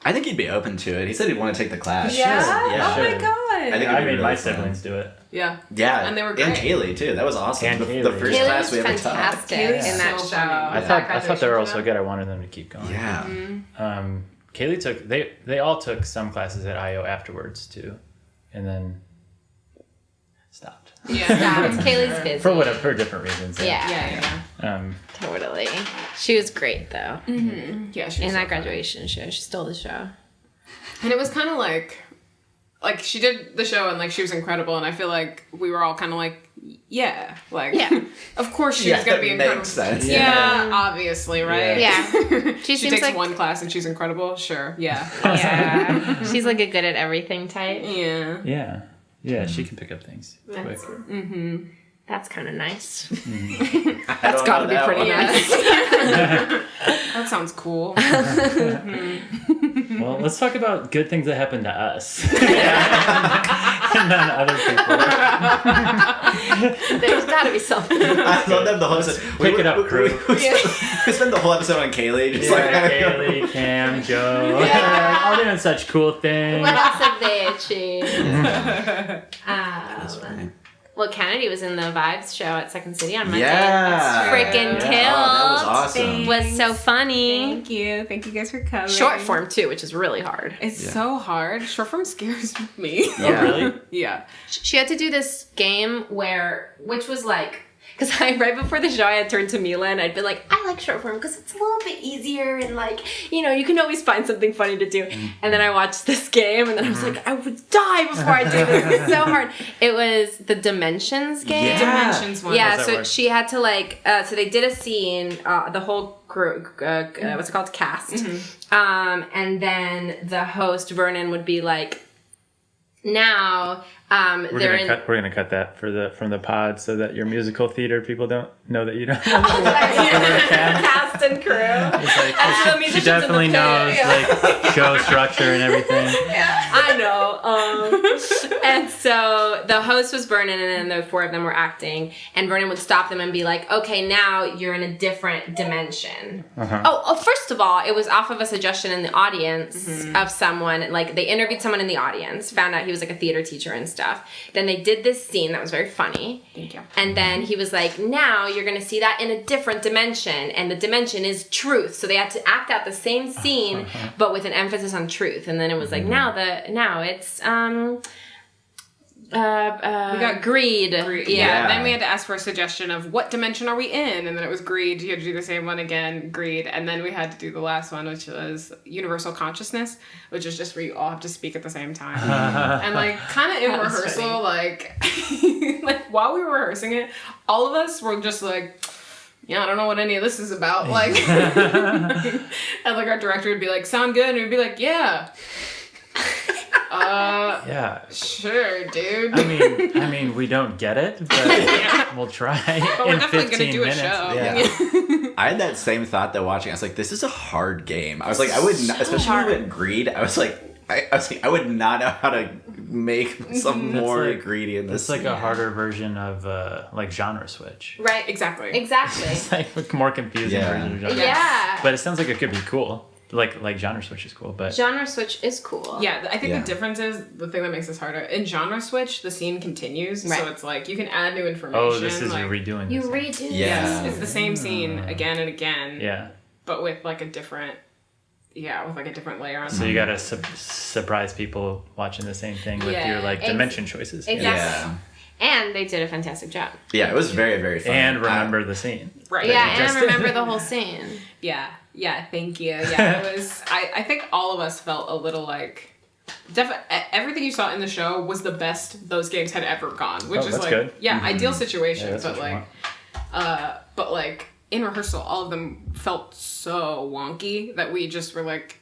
I think he'd be open to it. He said he'd want to take the class. Yeah? Yeah. Oh my Should. god. I think I it'd be made my really fun. siblings do it. Yeah. Yeah. And they were And great. Kaylee, too. That was awesome. And The Kaylee. first Kaylee class was we ever taught. fantastic Kaylee's in that so show. funny. I thought they were also good. I wanted them to keep going. Yeah. Kaylee took they all took some classes at IO afterwards too, and then stopped Yeah. Yeah, Kaylee's busy. for different reasons. Yeah, Yeah. totally. She was great though. Yeah. She was In so that graduation show, she stole the show. And it was kind of like she did the show and like she was incredible, and I feel like we were all kind of like, yeah, like Yeah. of course she's Yeah, gonna be that incredible. makes sense. Yeah, obviously, right? Yeah. She seems takes like one class and she's incredible. Sure, yeah, yeah. She's like a good at everything type. yeah. Yeah. She can pick up things quick. That's, that's kind of nice. That's gotta be pretty nice. That sounds cool. Well, let's talk about good things that happen to us, and not other people. There's gotta be something. I love that the whole episode. Pick it up, crew. We spent the whole episode on Kaylee. Just Yeah, Kaylee, Cam, Joe, all doing such cool things. What else have they achieved? That's funny. Well, Kennedy was in the Vibes show at Second City on Monday. Yeah. Freaking Yeah. killed. Oh, that was awesome. Was so funny. Thank you. Thank you guys for coming. Short form too, which is really hard. It's so hard. Short form scares me. Yeah. Oh, really? Yeah. She had to do this game which was like, because right before the show I had turned to Mila and I'd been like, I like short form because it's a little bit easier and like, you know, you can always find something funny to do. And then I watched this game and then I was like, I would die before I do this. It's so hard. It was the Dimensions game. Yeah. Dimensions one. Yeah, that so work? she had to like, so they did a scene, the whole crew, what's it called, cast. And then the host, Vernon, would be like, now, they're in... We're gonna cut that from the pod so that your musical theater people don't know that you don't. Cast and crew. It's like, And the she musicians definitely in the knows pit. like show structure and everything. I know. And so the host was Vernon, and then the four of them were acting. And Vernon would stop them and be like, "Okay, now you're in a different dimension." Oh, first of all, it was off of a suggestion in the audience of someone. Like they interviewed someone in the audience, found out he was like a theater teacher and stuff. stuff. Then they did this scene that was very funny. Thank you. And then he was like, now you're going to see that in a different dimension. And the dimension is truth. So they had to act out the same scene, but with an emphasis on truth. And then it was like, now it's... we got greed. Yeah. Then we had to ask for a suggestion of what dimension are we in, and then it was greed. You had to do the same one again, greed, and then we had to do the last one, which was universal consciousness, which is just where you all have to speak at the same time. And like kind of in rehearsal, like like while we were rehearsing it, all of us were just like, yeah, I don't know what any of this is about. Like, and like our director would be like, sound good, and we'd be like, yeah. Yeah. Sure, dude. I mean, we don't get it, but we'll try. But we're in definitely 15 gonna do minutes. a show. Yeah. I had that same thought though watching. I was like, this is a hard game. I was like, I would not, especially when we went greed. I was like, I would not know how to make some more like, greedy in this. It's like a harder version of like genre switch. Right. Exactly. It's like a more confusing version of genre. Yeah. But it sounds like it could be cool. Like genre switch is cool, but Genre switch is cool. Yeah, I think the difference is the thing that makes this harder. In genre switch, the scene continues, so it's like you can add new information. oh, this is like, you redoing. You this. redo Yeah. It's the same scene again and again. Yeah. But with like a different, with like a different layer on. So you gotta surprise people watching the same thing with Yeah, your like dimension choices. Exactly. Yeah. And they did a fantastic job. Yeah, it was very, very fun. And remember the scene. Right. Yeah, just and remember the whole scene. Yeah, thank you. Yeah, it was. I think all of us felt a little like. Everything you saw in the show was the best those games had ever gone, which is that's like, good. ideal situation. Yeah, that's but what you but like in rehearsal, all of them felt so wonky that we just were like,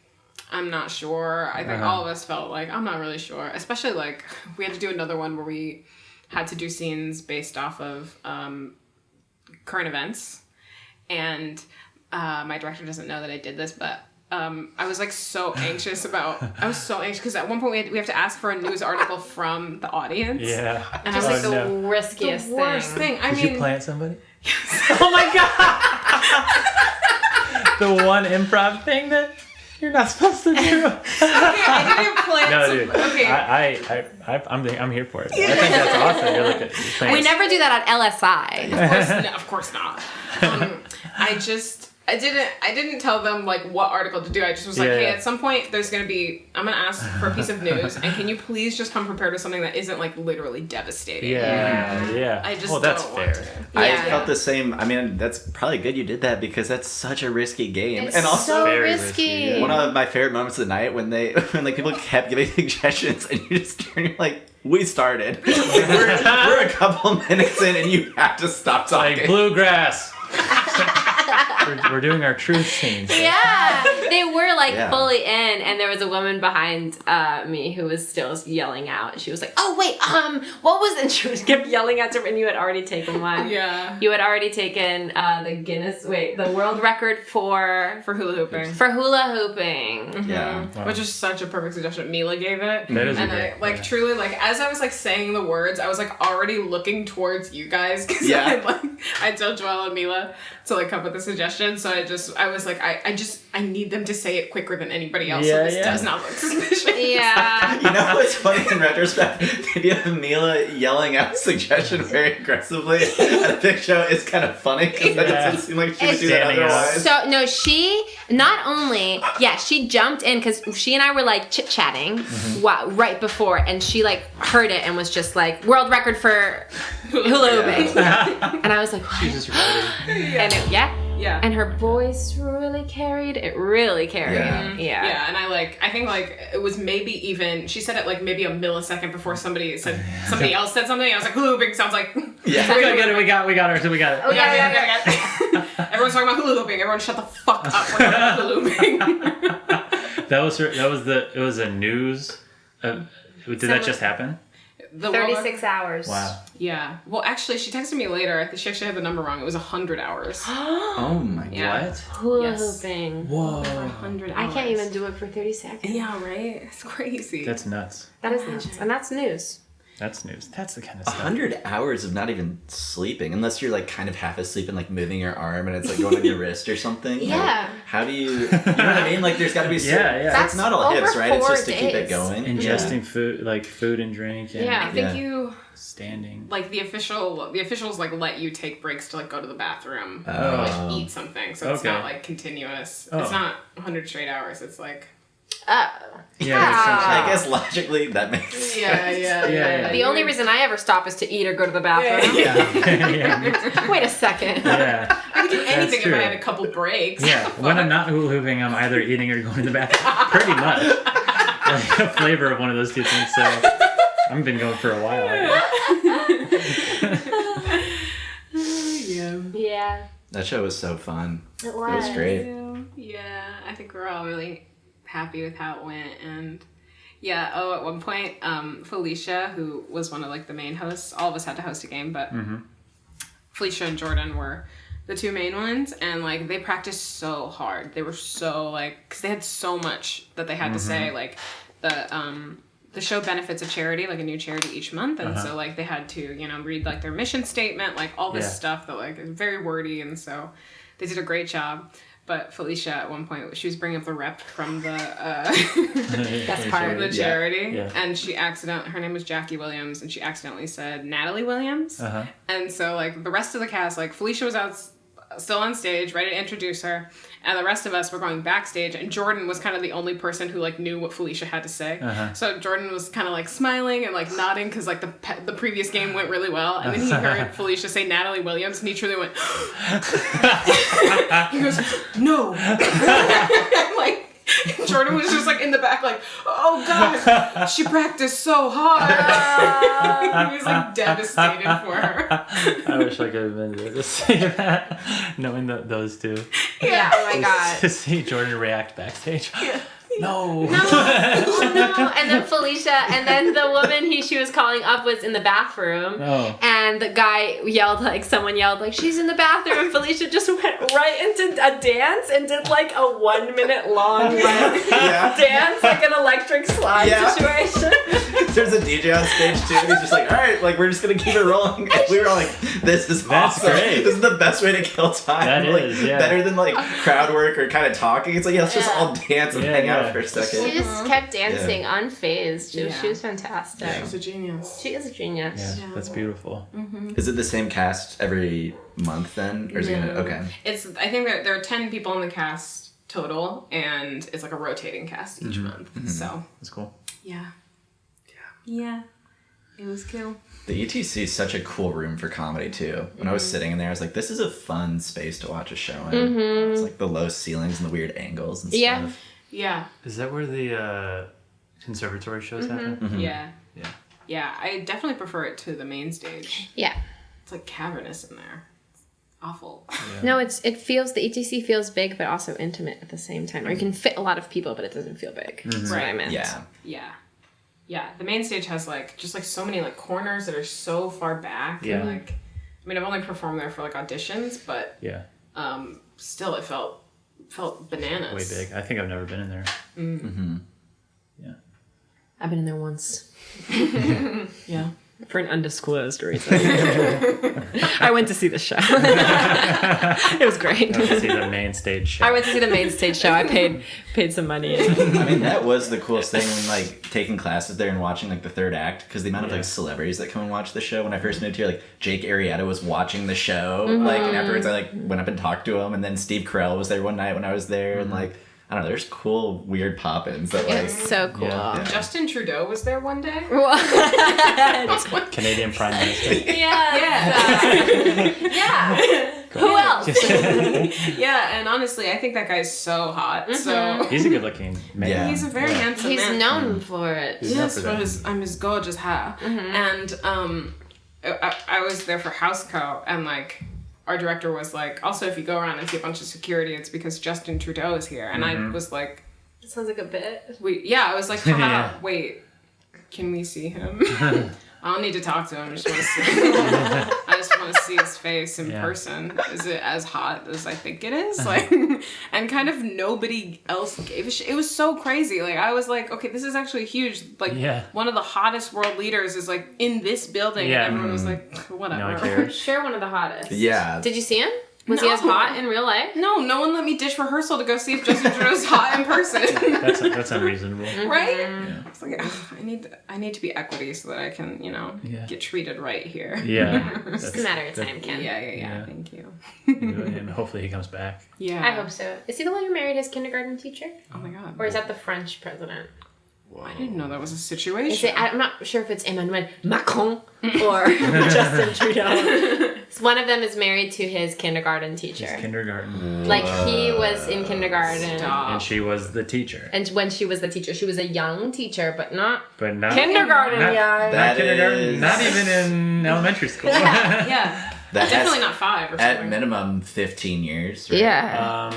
I'm not sure. I think all of us felt like, I'm not really sure. Especially like we had to do another one where we had to do scenes based off of current events, and my director doesn't know that I did this, but I was like so anxious because at one point we have to ask for a news article from the audience. Yeah. And I was like, The riskiest the worst thing. I Did mean, you plant somebody? oh my god! The one improv thing that you're not supposed to do. Okay, I didn't plant. No, dude. Okay. I'm here for it. I think that's awesome. You're like We never do that on LSI. Of course not. I didn't tell them like what article to do. I just was like, hey, at some point I'm gonna ask for a piece of news, and can you please just come prepared with something that isn't like literally devastating. Yeah. I just that's don't fair. want to. I felt the same. I mean, that's probably good you did that because that's such a risky game. It's and also, so Very risky. risky, one of my favorite moments of the night when like people kept giving suggestions and you just turn, you're like, we started. Like, we're a couple minutes in and you have to stop talking. Like bluegrass. We're doing our truth scenes. Yeah, they were like fully in, and there was a woman behind me who was still yelling out. She was like, "Oh wait, what was it?" She kept yelling at her, and you had already taken one. Yeah. You had already taken the world record for hula hooping. For hula hooping. Yeah. Wow. Which is such a perfect suggestion. Mila gave it. That is a and great- I like truly like as I was like saying the words, I was like already looking towards you guys because I told Joelle and Mila to like come up with a suggestion. So I was like I need them to say it quicker than anybody else. So this does not look suspicious. Yeah. You know what's funny in retrospect? The idea of Mila yelling out suggestion very aggressively at a big show is kind of funny because that doesn't seem like she would do that Standing up. otherwise. So no, she not only she jumped in because she and I were like chit chatting right before, and she like heard it and was just like world record for hula hooping, and I was like, what? She's just ready. And Yeah. and her voice really carried. It really carried. Yeah, and I think like it was maybe even she said it like maybe a millisecond before somebody else said something. I was like, hula hooping sounds like Yeah. We got her. So we got it. yeah. Everyone's talking about hula hooping. Everyone shut the fuck up. We're talking about hula hooping. It was a news. Did that just happen? The 36 hours. Wow. Yeah. Well, actually, she texted me later. I think she actually had the number wrong. It was 100 hours. Oh my Yeah. god. Hula Yes. hooping. Whoa. 100 I hours. can't even do it for 30 seconds. Yeah, right? It's crazy. That's nuts. That is nuts. And that's news. That's news. That's the kind of stuff. 100 hours of not even sleeping, unless you're like kind of half asleep and like moving your arm and it's like going on your wrist or something. Yeah. Like, how do you know what I mean? Like there's got to be certain, yeah. it's not all That's hips, right? It's over just to keep 4 it going. Ingesting food and drink. And I think you standing. like the officials like let you take breaks to like go to the bathroom or Oh. like eat something, so it's Okay. not like continuous. Oh. It's not 100 straight hours. It's like I guess logically that makes Yeah. The only reason I ever stop is to eat or go to the bathroom. Yeah. Wait a second. Yeah. I could do anything if true. I had a couple breaks. Yeah. When I'm not hula hooping, I'm either eating or going to the bathroom. Pretty much. Like a flavor of one of those two things. So I've been going for a while. I guess. Yeah. That show was so fun. It It was great. Yeah, I think we're all really happy with how it went. And at one point, Felicia, who was one of like the main hosts, all of us had to host a game, but Felicia and Jordan were the two main ones, and like they practiced so hard. They were so like, because they had so much that they had to say. Like the show benefits a charity, like a new charity each month, and so like they had to read like their mission statement, like all this stuff that like is very wordy, and so they did a great job. But Felicia, at one point, she was bringing up the rep from the That's part of the charity, Yeah. and her name was Jackie Williams, and she accidentally said Natalie Williams. And so like the rest of the cast, like Felicia was out still on stage, ready to introduce her, and the rest of us were going backstage, and Jordan was kind of the only person who like knew what Felicia had to say. So Jordan was kind of like smiling and like nodding because like the previous game went really well, and then he heard Felicia say Natalie Williams, and he truly went he goes, no. Like Jordan was just like in the back like, oh god, she practiced so hard. He was like devastated for her. I wish I could have been there to see that, knowing those two. Yeah. Oh my god. To see Jordan react backstage. No. Oh no. And then Felicia, and then the woman she was calling up was in the bathroom. Oh. And the guy someone yelled like, she's in the bathroom. And Felicia just went right into a dance and did like a 1 minute long dance, like an electric slide situation. There's a DJ on stage too, and he's just like, all right, like we're just gonna keep it rolling. And we were all like, this is That's awesome. great. This is the best way to kill time. That like, is, yeah. better than like crowd work or kind of talking. It's like, let's just all dance and hang out for a second. She just kept dancing unfazed. She was fantastic. She's a genius. She is a genius. Yeah, that's beautiful. Is it the same cast every month then, or is it gonna? Okay. I think there are 10 people in the cast total, and it's like a rotating cast each month. So That's cool. yeah, it was cool. The ETC is such a cool room for comedy too. When I was sitting in there, I was like, this is a fun space to watch a show in. It's like the low ceilings and the weird angles and stuff. Yeah. Is that where the conservatory shows happen? Yeah. Yeah. Yeah, I definitely prefer it to the main stage. Yeah. It's like cavernous in there. It's awful. No, the ETC feels big but also intimate at the same time. Or you can fit a lot of people, but it doesn't feel big. That's what I meant. Yeah. Yeah, the main stage has like just like so many like corners that are so far back. Yeah. And, like, I mean, I've only performed there for like auditions, but still it felt bananas. Way big. I think I've never been in there. Yeah. I've been in there once. Yeah. For an undisclosed reason. I went to see the show. It was great. I went to see the main stage show. I went to see the main stage show. I paid some money. I mean, that was the coolest thing when like taking classes there and watching like the third act, because the amount of like celebrities that come and watch the show. When I first moved here, like Jake Arrieta was watching the show, like, and afterwards I like went up and talked to him, and then Steve Carell was there one night when I was there, and like, I don't know, there's cool weird pop-ins that like. It's so cool. Yeah. Justin Trudeau was there one day. What? Canadian Prime Minister. Yeah. Who else? Yeah, and honestly, I think that guy's so hot. So He's a good looking man. Yeah. he's a very handsome He's man. known for it. Yes, for for that. his gorgeous hair. And I was there for House Co. and like our director was like, also if you go around and see a bunch of security, it's because Justin Trudeau is here. And I was like, It sounds like a bit. I was like, haha, Yeah. wait, can we see him? I don't need to talk to him. I just want to see him. I just want to see his face in Yeah. person. Is it as hot as I think it is? Like, and kind of nobody else gave a shit. It was so crazy. Like, I was like, okay, this is actually huge. Like, one of the hottest world leaders is like in this building, and everyone was like, whatever. No one cares. Sure, one of the hottest. Yeah. Did you see him? Was he as hot in real life? No one let me ditch rehearsal to go see if Justin Trudeau's hot in person. That's unreasonable. Right? Yeah. It's like, I need to be equity so that I can, get treated right here. Yeah. It's just a matter of time, Ken. Yeah. Thank you. And hopefully he comes back. Yeah. I hope so. Is he the one who married his kindergarten teacher? Oh my god. Or is that the French president? I didn't know that was a situation. I'm not sure if it's Emmanuel Macron or Justin Trudeau. One of them is married to his kindergarten teacher. His kindergarten. Like, he was in kindergarten. And she was the teacher. And when she was the teacher, she was a young teacher, but not kindergarten young. Not kindergarten. Not even in elementary school. Yeah. That Definitely has, not 5 or something. at minimum 15 years. Right? Yeah.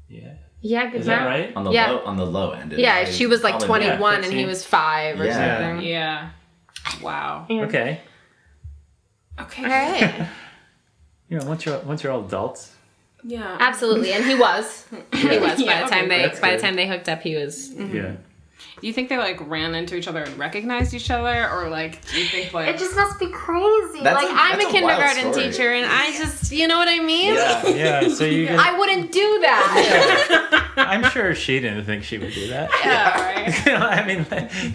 Yeah. Yeah, good Is that right? On the low end. Yeah, she was like Probably 21 and he was 5 or something. Yeah. Wow. Okay. Okay. Once you're all adults. Yeah. Absolutely, and he was. He was Yeah, by the good. time they hooked up. He was. Yeah. Do you think they like ran into each other and recognized each other, or like do you think like It just must be crazy. That's like, a- I'm that's a a wild kindergarten story. teacher, and I just, you know what I mean? Yeah. Yeah. So you. I wouldn't do that. I'm sure she didn't think she would do that. yeah, right? I mean,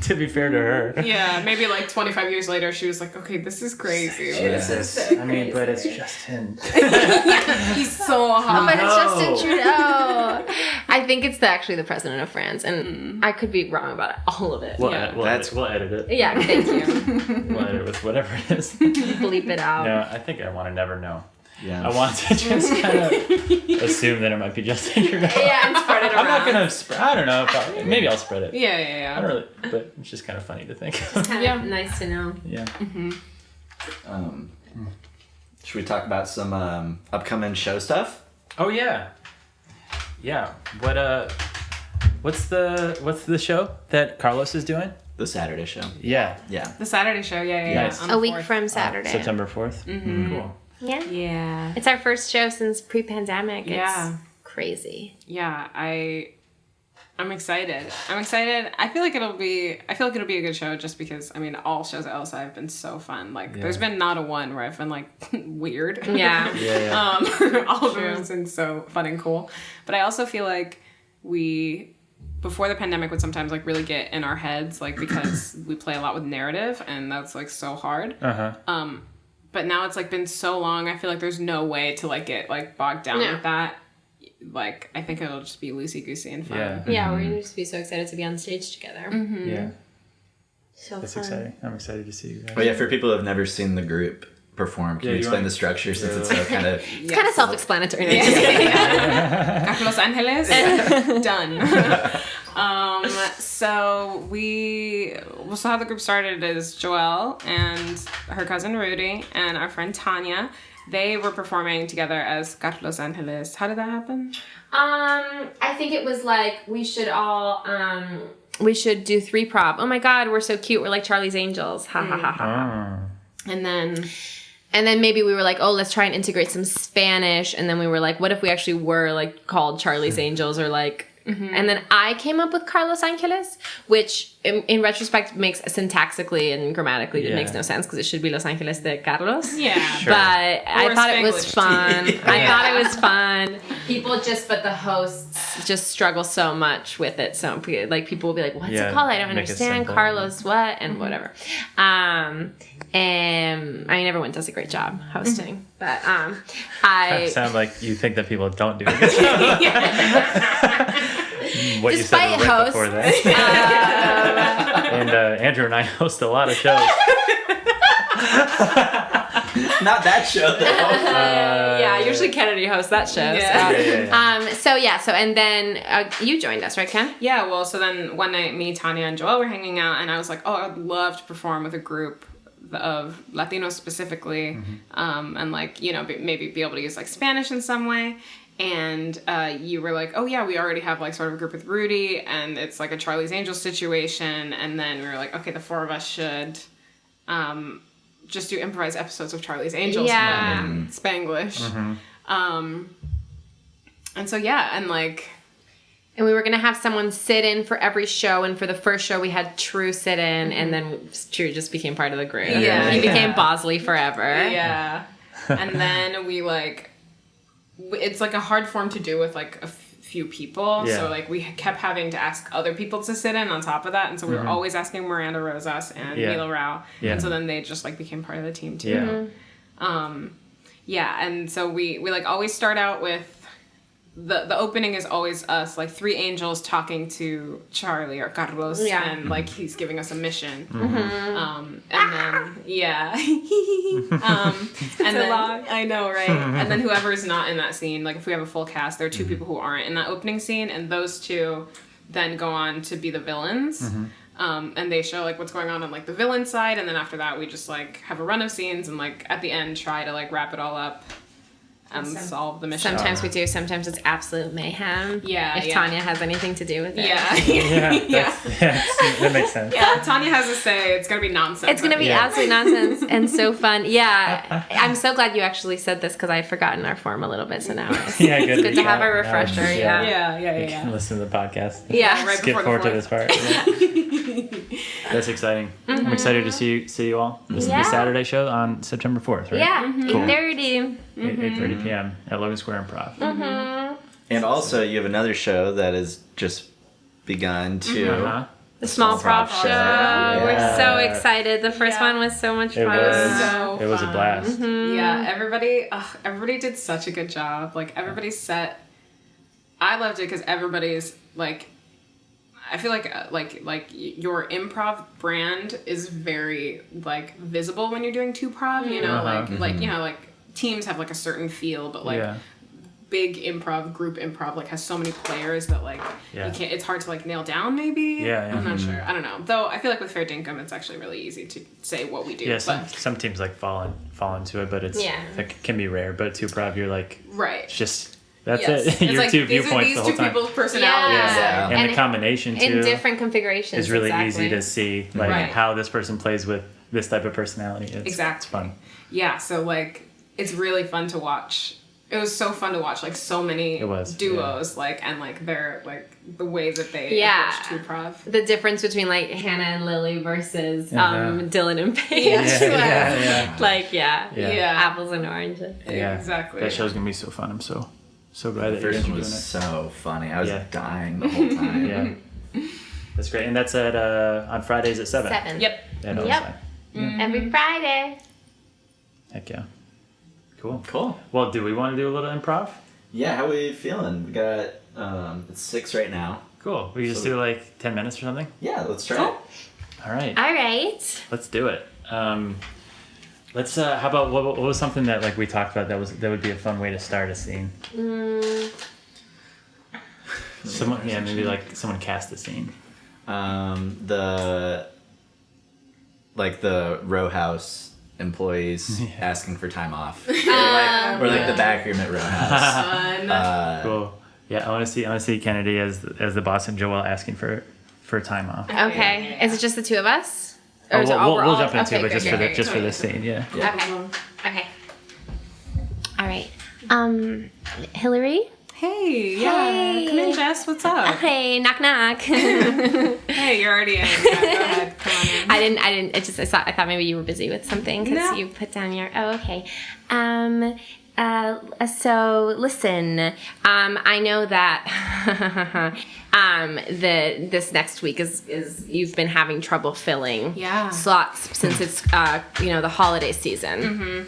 to be fair to her. Yeah, maybe like 25 years later, she was like, okay, this is crazy. This is so I mean, but it's just him. He's so hot. But it's No. Justin Trudeau. I think it's actually the president of France, and I could be wrong about all of it. We'll, Yeah. we'll edit it. Yeah, thank you. We'll edit it with whatever it is. Bleep it out. No, I think I want to never know. Yeah. I want to just kind of assume that it might be Justin Trudeau. Yeah, and spread it around. I'm not gonna. I don't know. Maybe I'll spread it. Yeah. I don't really, but it's just kind of funny to think. Kind of nice to know. Yeah. Should we talk about some upcoming show stuff? Oh yeah. Yeah. What's the show that Carlos is doing? The Saturday show. Yeah. Yeah. The Saturday show, yeah. Nice. on the A week 4th. from Saturday. September 4th. Mm-hmm. Cool. Yeah. Yeah. It's our first show since pre-pandemic. It's Yeah. crazy. Yeah, I'm excited. I feel like it'll be a good show just because all shows at LSI have been so fun. Like there's been not a one where I've been like weird. Yeah. Yeah. All of them have been so fun and cool. But I also feel like we before the pandemic would sometimes like really get in our heads, like because we play a lot with narrative and that's like so hard. But now it's like been so long, I feel like there's no way to like get like bogged down with that. Like I think it'll just be loosey goosey and fun. Yeah. Yeah, we're gonna just be so excited to be on stage together. Yeah. So That's fun. exciting. I'm excited to see you guys. Oh yeah, for people who have never seen the group perform, can you explain the structure since it's so kind of It's kind of self-explanatory. Los Angeles. Done. So how the group started is Joelle and her cousin Rudy and our friend Tanya. They were performing together as Los Angeles. How did that happen? I think it was like we should do 3 prop. Oh my god, we're so cute. We're like Charlie's Angels. Ha ha ha ha. And then maybe we were like, oh, let's try and integrate some Spanish. And then we were like, what if we actually were like called Charlie's Angels or like. And then I came up with Carlos Angeles, which in retrospect makes syntaxically and grammatically it makes no sense because it should be Los Angeles de Carlos. Yeah. Sure. But I thought it was Spanglish. fun. I thought it was fun. But the hosts just struggle so much with it. So like people will be like, what's it called? I don't make it understand. simple. Carlos what? And whatever. And everyone does a great job hosting. But It sounds like you think that people don't do a good job. What Despite you said right hosts, before that. And Andrew and I host a lot of shows. not that show though. yeah, usually Kennedy hosts that show. Yeah. So and then you joined us, right, Ken? Yeah, well, so then one night me, Tanya, and Joelle were hanging out, and I was like, oh, I'd love to perform with a group of Latinos specifically, and like, maybe be able to use like Spanish in some way. And you were like, oh yeah, we already have like sort of a group with Rudy, and it's like a Charlie's Angels situation. And then we were like, okay, the 4 of us should just do improvised episodes of Charlie's Angels Yeah. in Spanglish. And so, yeah, and like... And we were going to have someone sit in for every show. And for the first show, we had True sit in. And then True just became part of the group. Yeah. He became Bosley forever. Yeah. And then we like... It's like a hard form to do with like a few people. Yeah. So like we kept having to ask other people to sit in on top of that. And so we were always asking Miranda Rosas and Mila Rao. Yeah. And so then they just like became part of the team too. Yeah. Yeah, and so we like always start out with the opening is always us, like three angels talking to Charlie or Carlos, and like he's giving us a mission. And then and then I know, right? And then whoever's not in that scene, like if we have a full cast, there are two people who aren't in that opening scene, and those two then go on to be the villains. And they show like what's going on like the villain side, and then after that we just like have a run of scenes and like at the end try to like wrap it all up and solve the mission. Sometimes we do. Sometimes it's absolute mayhem. Yeah, If yeah. Tanya has anything to do with it. That makes sense. Yeah, Tanya has to say it's gonna be nonsense. It's going to be absolute nonsense and so fun. Yeah. I'm so glad you actually said this because I've forgotten our form a little bit. So now it's good to have a refresher. Yeah. Listen to the podcast. Yeah. Right Skip before forward the to this part. Yeah. That's exciting. I'm excited to see you all. This is the Saturday show on September 4th, right? Yeah. Cool. 8:30. 8:30 p.m. at Logan Square Improv. And also, you have another show that has just begun to. The Small Prov Show. Yeah. We're so excited. The first one was so much fun. It was a blast. Yeah, everybody did such a good job. Like everybody's set. I loved it because everybody's like. I feel like your improv brand is very like visible when you're doing 2-prov. You know, like you know like teams have like a certain feel, but like. Big improv, group improv, like has so many players that like you can't. It's hard to like nail down. Maybe. I'm not sure. I don't know. Though I feel like with Fair Dinkum, it's actually really easy to say what we do. Yeah, but, some teams like fall into it, but it can be rare. But 2-prov, you're like right. Just that's Yes. it. Your like, two these viewpoints are the these whole two time. people's personalities. Yeah. And the combination too in different configurations is really easy to see, like Right. how this person plays with this type of personality. It's fun. Yeah, so like it's really fun to watch. It was so fun to watch, like so many duos, like and like their like the way that they approach 2-prov. The difference between like Hannah and Lily versus Dylan and Paige. Yeah. Like apples and oranges. Yeah, exactly. That show's gonna be so fun. I'm so glad that you're First doing one it. was so funny. I was dying the whole time. Yeah, that's great. And that's at on Fridays at 7. Yep. At Oceanside. Every Friday. Heck yeah. Cool. Cool. Well, do we want to do a little improv? Yeah, how are we feeling? We got it's 6 right now. Cool. We just do like 10 minutes or something? Yeah, let's try it. All right. All right. Let's do it. Let's how about what was something that like we talked about that would be a fun way to start a scene? Someone maybe like someone cast a scene. The row house employees asking for time off, or like the back room at row house. Cool. Yeah, I want to see Kennedy as the boss and Joelle asking for time off. Okay. Is it just the two of us? Oh, Or is it we'll jump into okay, it, but great. just for this scene, yeah. Okay. All right. Hillary. Hey, Hey. come in, Jess. What's up? Hey, knock knock. Hey, you're already in. Yeah, go ahead. Come on in. I didn't. It just. I thought maybe you were busy with something because No. you put down your. Oh, okay. So listen. I know that. This next week is you've been having trouble filling slots since it's the holiday season.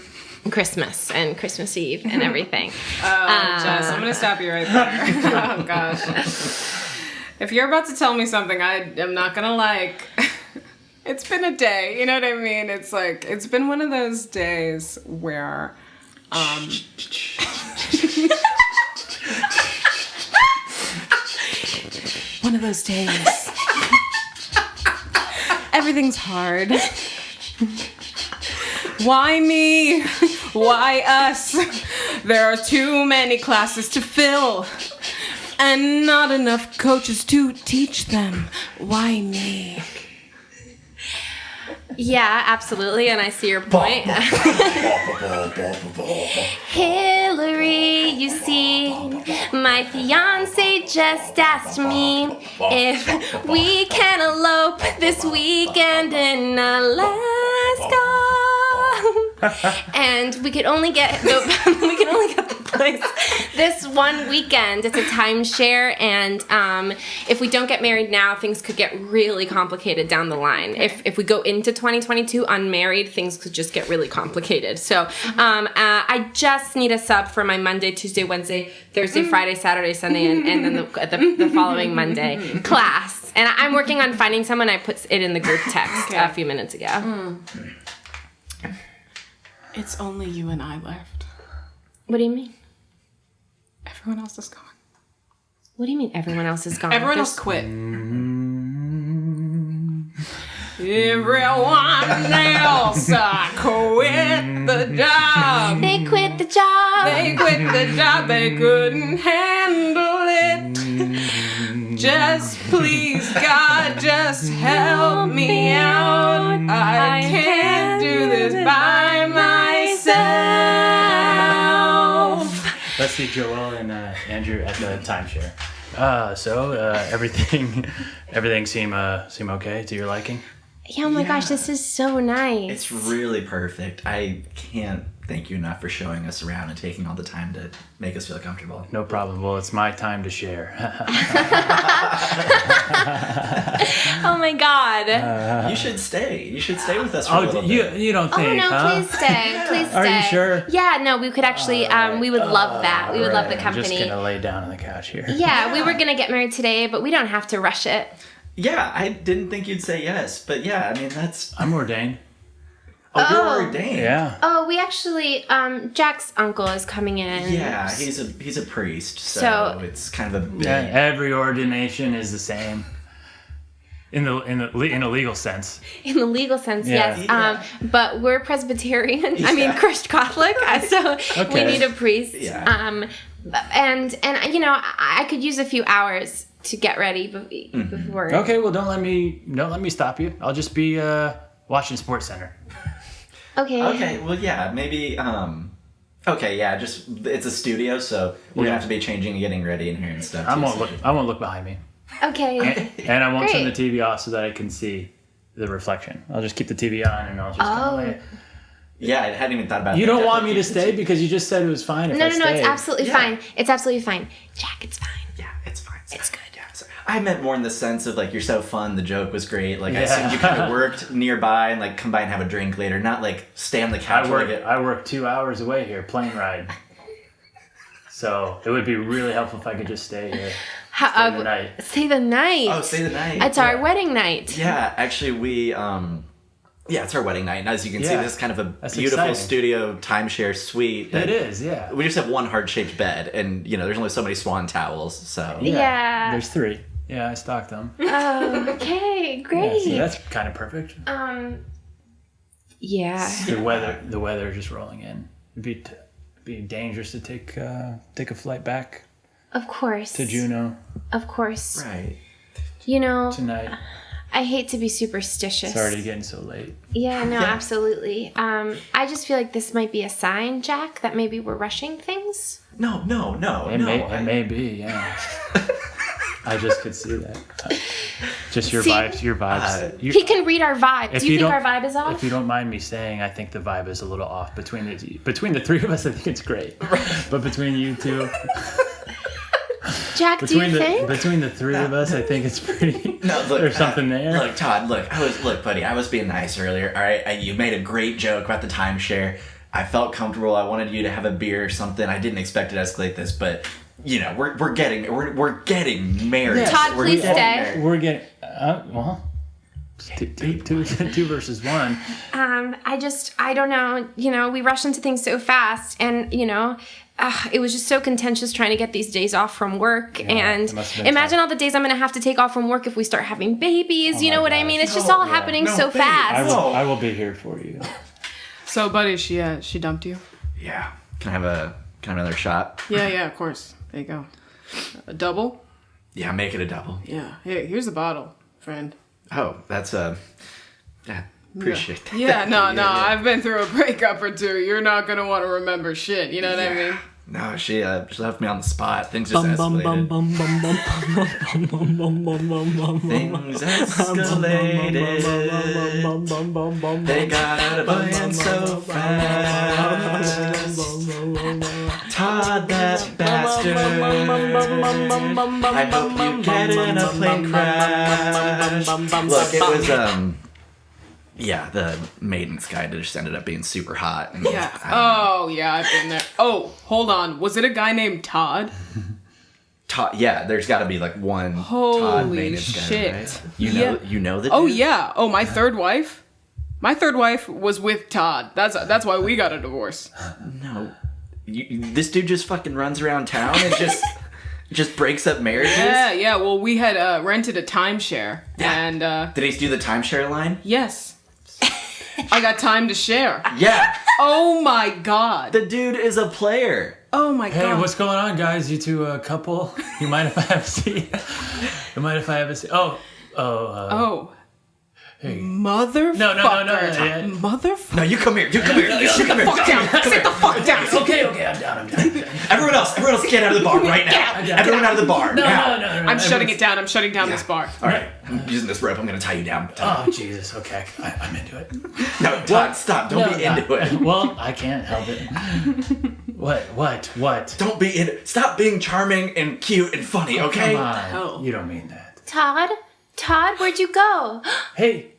Christmas and Christmas Eve and everything. Jess, I'm gonna stop you right there. Oh gosh. If you're about to tell me something I am not gonna like, it's been a day, you know what I mean? It's like it's been one of those days where one of those days. Everything's hard. Why me? Why us? There are too many classes to fill and not enough coaches to teach them. Why me? Yeah, absolutely, and I see your point. Hillary, you see, my fiance just asked me if we can elope this weekend in Alaska. And we could only get the place this one weekend. It's a timeshare, and if we don't get married now, things could get really complicated down the line. Okay. If we go into 2022 unmarried, things could just get really complicated. So I just need a sub for my Monday, Tuesday, Wednesday, Thursday, Friday, Saturday, Sunday, and then the following Monday class. And I'm working on finding someone. I put it in the group text a few minutes ago. It's only you and I left. What do you mean? Everyone else is gone. What do you mean everyone else is gone? Everyone else quit. Everyone else quit the job. They quit the job. They quit the job. They couldn't handle it. Just please, God, just help me out. I can't do this by myself. Let's see Joelle and Andrew at the timeshare. Everything seem okay to your liking? Yeah, oh my gosh, this is so nice. It's really perfect. I can't thank you enough for showing us around and taking all the time to make us feel comfortable. No problem. Well, it's my time to share. Oh my God. You should stay. You should stay with us for a little bit. You don't think, Oh no, huh? please stay. Please stay. Are you sure? Yeah, no, we could actually, we would love that. We would love the I'm company. just gonna lay down on the couch here. Yeah, we were gonna get married today, but we don't have to rush it. Yeah, I didn't think you'd say yes, but yeah, I mean, that's... I'm ordained. Oh, you're ordained. Yeah. Oh, we actually, Jack's uncle is coming in. Yeah, he's a priest, so it's kind of a big... Yeah, every ordination is the same. In a legal sense. In the legal sense, Yeah. yes. Yeah. But we're Presbyterian. I mean, Yeah. Christ Catholic, so we Okay. need a priest. Yeah. And you know, I could use a few hours to get ready before. Okay, well don't let me stop you. I'll just be watching Sports Center. Okay. Okay, well, yeah, maybe, okay, yeah, just, it's a studio, so we're gonna have to be changing and getting ready in here and stuff. I too, won't look behind me. Okay. And I won't turn the Great. TV off so that I can see the reflection. I'll just keep the TV on and I'll just kind of lay it. Yeah, I hadn't even thought about You that. don't want me Definitely to keep the stay TV. because you just said it was fine if No, I it's stayed. absolutely Yeah. fine. It's absolutely fine. Jack, it's fine. Yeah, it's fine. It's good. Yeah, so I meant more in the sense of, like, you're so fun, the joke was great. Like, I Yeah. assumed you kind of worked nearby and, like, come by and have a drink later, not, like, stay on the couch. I work 2 hours away here, plane ride. So it would be really helpful if I could just stay here. Stay the night. Stay the night. Oh, stay the night. It's our wedding night. Yeah, actually, we, yeah, it's our wedding night. And as you can see, Yeah. this is kind of a That's beautiful exciting. studio timeshare suite. that- It is, yeah. We just have one heart-shaped bed, and, you know, there's only so many swan towels, so... Yeah. There's 3. Yeah, I stocked them. Oh, okay, Yeah, great. so that's kind of perfect. Yeah. The weather just rolling in. It'd be dangerous to take a flight back Of course. to Juneau Of course. Right. You know, tonight. I hate to be superstitious. It's already getting so late. Yeah, no, absolutely. I just feel like this might be a sign, Jack, that maybe we're rushing things. No. It may be, yeah. I just could see that. Just your See? vibes. He can read our vibe. If Do you you think our don't- vibe is off? If you don't mind me saying, I think the vibe is a little off between the 3 of us. I think it's great, but between you two, Jack, do you think? between the 3 of us, I think it's pretty. No, look, there's something there. Look, Todd, buddy, I was being nice earlier, all right? You made a great joke about the timeshare. I felt comfortable. I wanted you to have a beer or something. I didn't expect it to escalate this, but, you know, we're getting married. Yeah. Todd, We're please getting stay. married. We're getting well. Two versus one. I don't know. You know, we rush into things so fast, and you know, it was just so contentious trying to get these days off from work. And it must have been imagine tough. all the days I'm gonna have to take off from work if we start having babies. You my know what I gosh. mean? It's just all happening so babe, fast. I will be here for you. So, buddy, she dumped you? Yeah. Can I have another shot? Yeah, of course. There you go. A double? Yeah, make it a double. Yeah. Hey, here's the bottle, friend. Oh, that's yeah. Appreciate that. Yeah, no, I've been through a breakup or two. You're not gonna want to remember shit. You know what I mean? No, she left me on the spot. Things just escalated. Things escalated. They got out of hand so fast. Todd, that bastard. I hope you get in a plane crash. Look, it was yeah, the maintenance guy just ended up being super hot. And Yeah. Oh, yeah, I've been there. Oh, hold on. Was it a guy named Todd? Todd, yeah, there's got to be like one Todd Holy maintenance shit. guy, right? You know the dude? Oh, yeah. Oh, my third wife? My third wife was with Todd. That's why we got a divorce. No. This dude just fucking runs around town and just breaks up marriages? Yeah. Well, we had rented a timeshare. Yeah. And, Did he do the timeshare line? yes. I got time to share. Yeah. Oh, my God. The dude is a player. Oh, my Hey, God. what's going on, guys? You two a couple? You mind if I have a seat? You mind if I have a seat? Oh. Hey. Motherfucker. No. Yeah. Motherfucker. No, you come here. You come here. You Sit the fuck down. Sit the fuck down. Okay, I'm down. Everyone else, get out of the bar right now. Everyone out of the bar. No. I'm shutting it down. I'm shutting down this bar. All right, I'm using this rope. I'm gonna tie you down. Oh, Jesus. Okay, I'm into it. No, Todd, stop. Don't be into it. Well, I can't help it. What? Don't be in. Stop being charming and cute and funny. Okay. Come on. Oh. You don't mean that. Todd, where'd you go? Hey.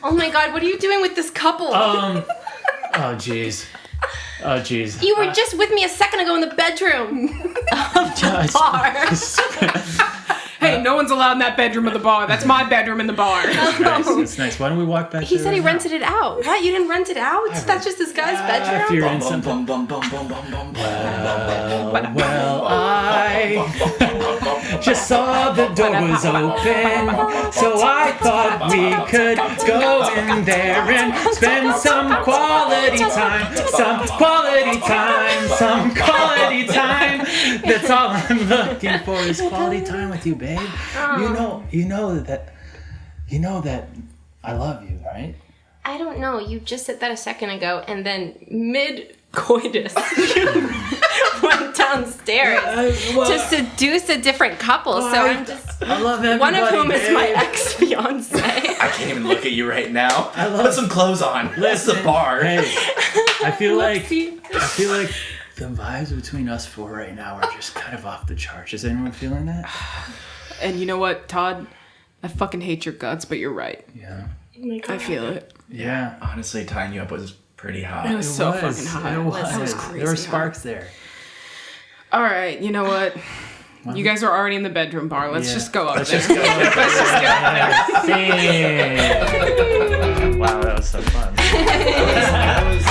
Oh my God, what are you doing with this couple? Oh, jeez. You were just with me a second ago in the bedroom. Hey, no one's allowed in that bedroom of the bar. That's my bedroom in the bar. That's nice. Why don't we walk back He there said he right now? rented it out. What? You didn't rent it out? That's just this guy's If bedroom? you're in something. Well, I just saw the door was open, so I thought we could go in there and spend some quality time. That's all I'm looking for is quality time with you, babe. You know that I love you, right? I don't know. You just said that a second ago, and then mid-coitus, you went downstairs to seduce a different couple. So I'm just... I love everybody, One of whom is my babe. ex-fiance. I can't even look at you right now. Put some clothes on. That's the bar. Hey, I feel like Whoopsie. the vibes between us four right now are just kind of off the charts. Is anyone feeling that? And you know what, Todd? I fucking hate your guts, but you're right. Yeah. Oh my God. I feel it. Yeah. Honestly, tying you up was pretty hot. It was so fucking hot. It was. That was crazy. There were sparks there. All right, you know what? You guys are already in the bedroom bar. Let's just go up there. Let's just go up there. Wow, that was so fun. That was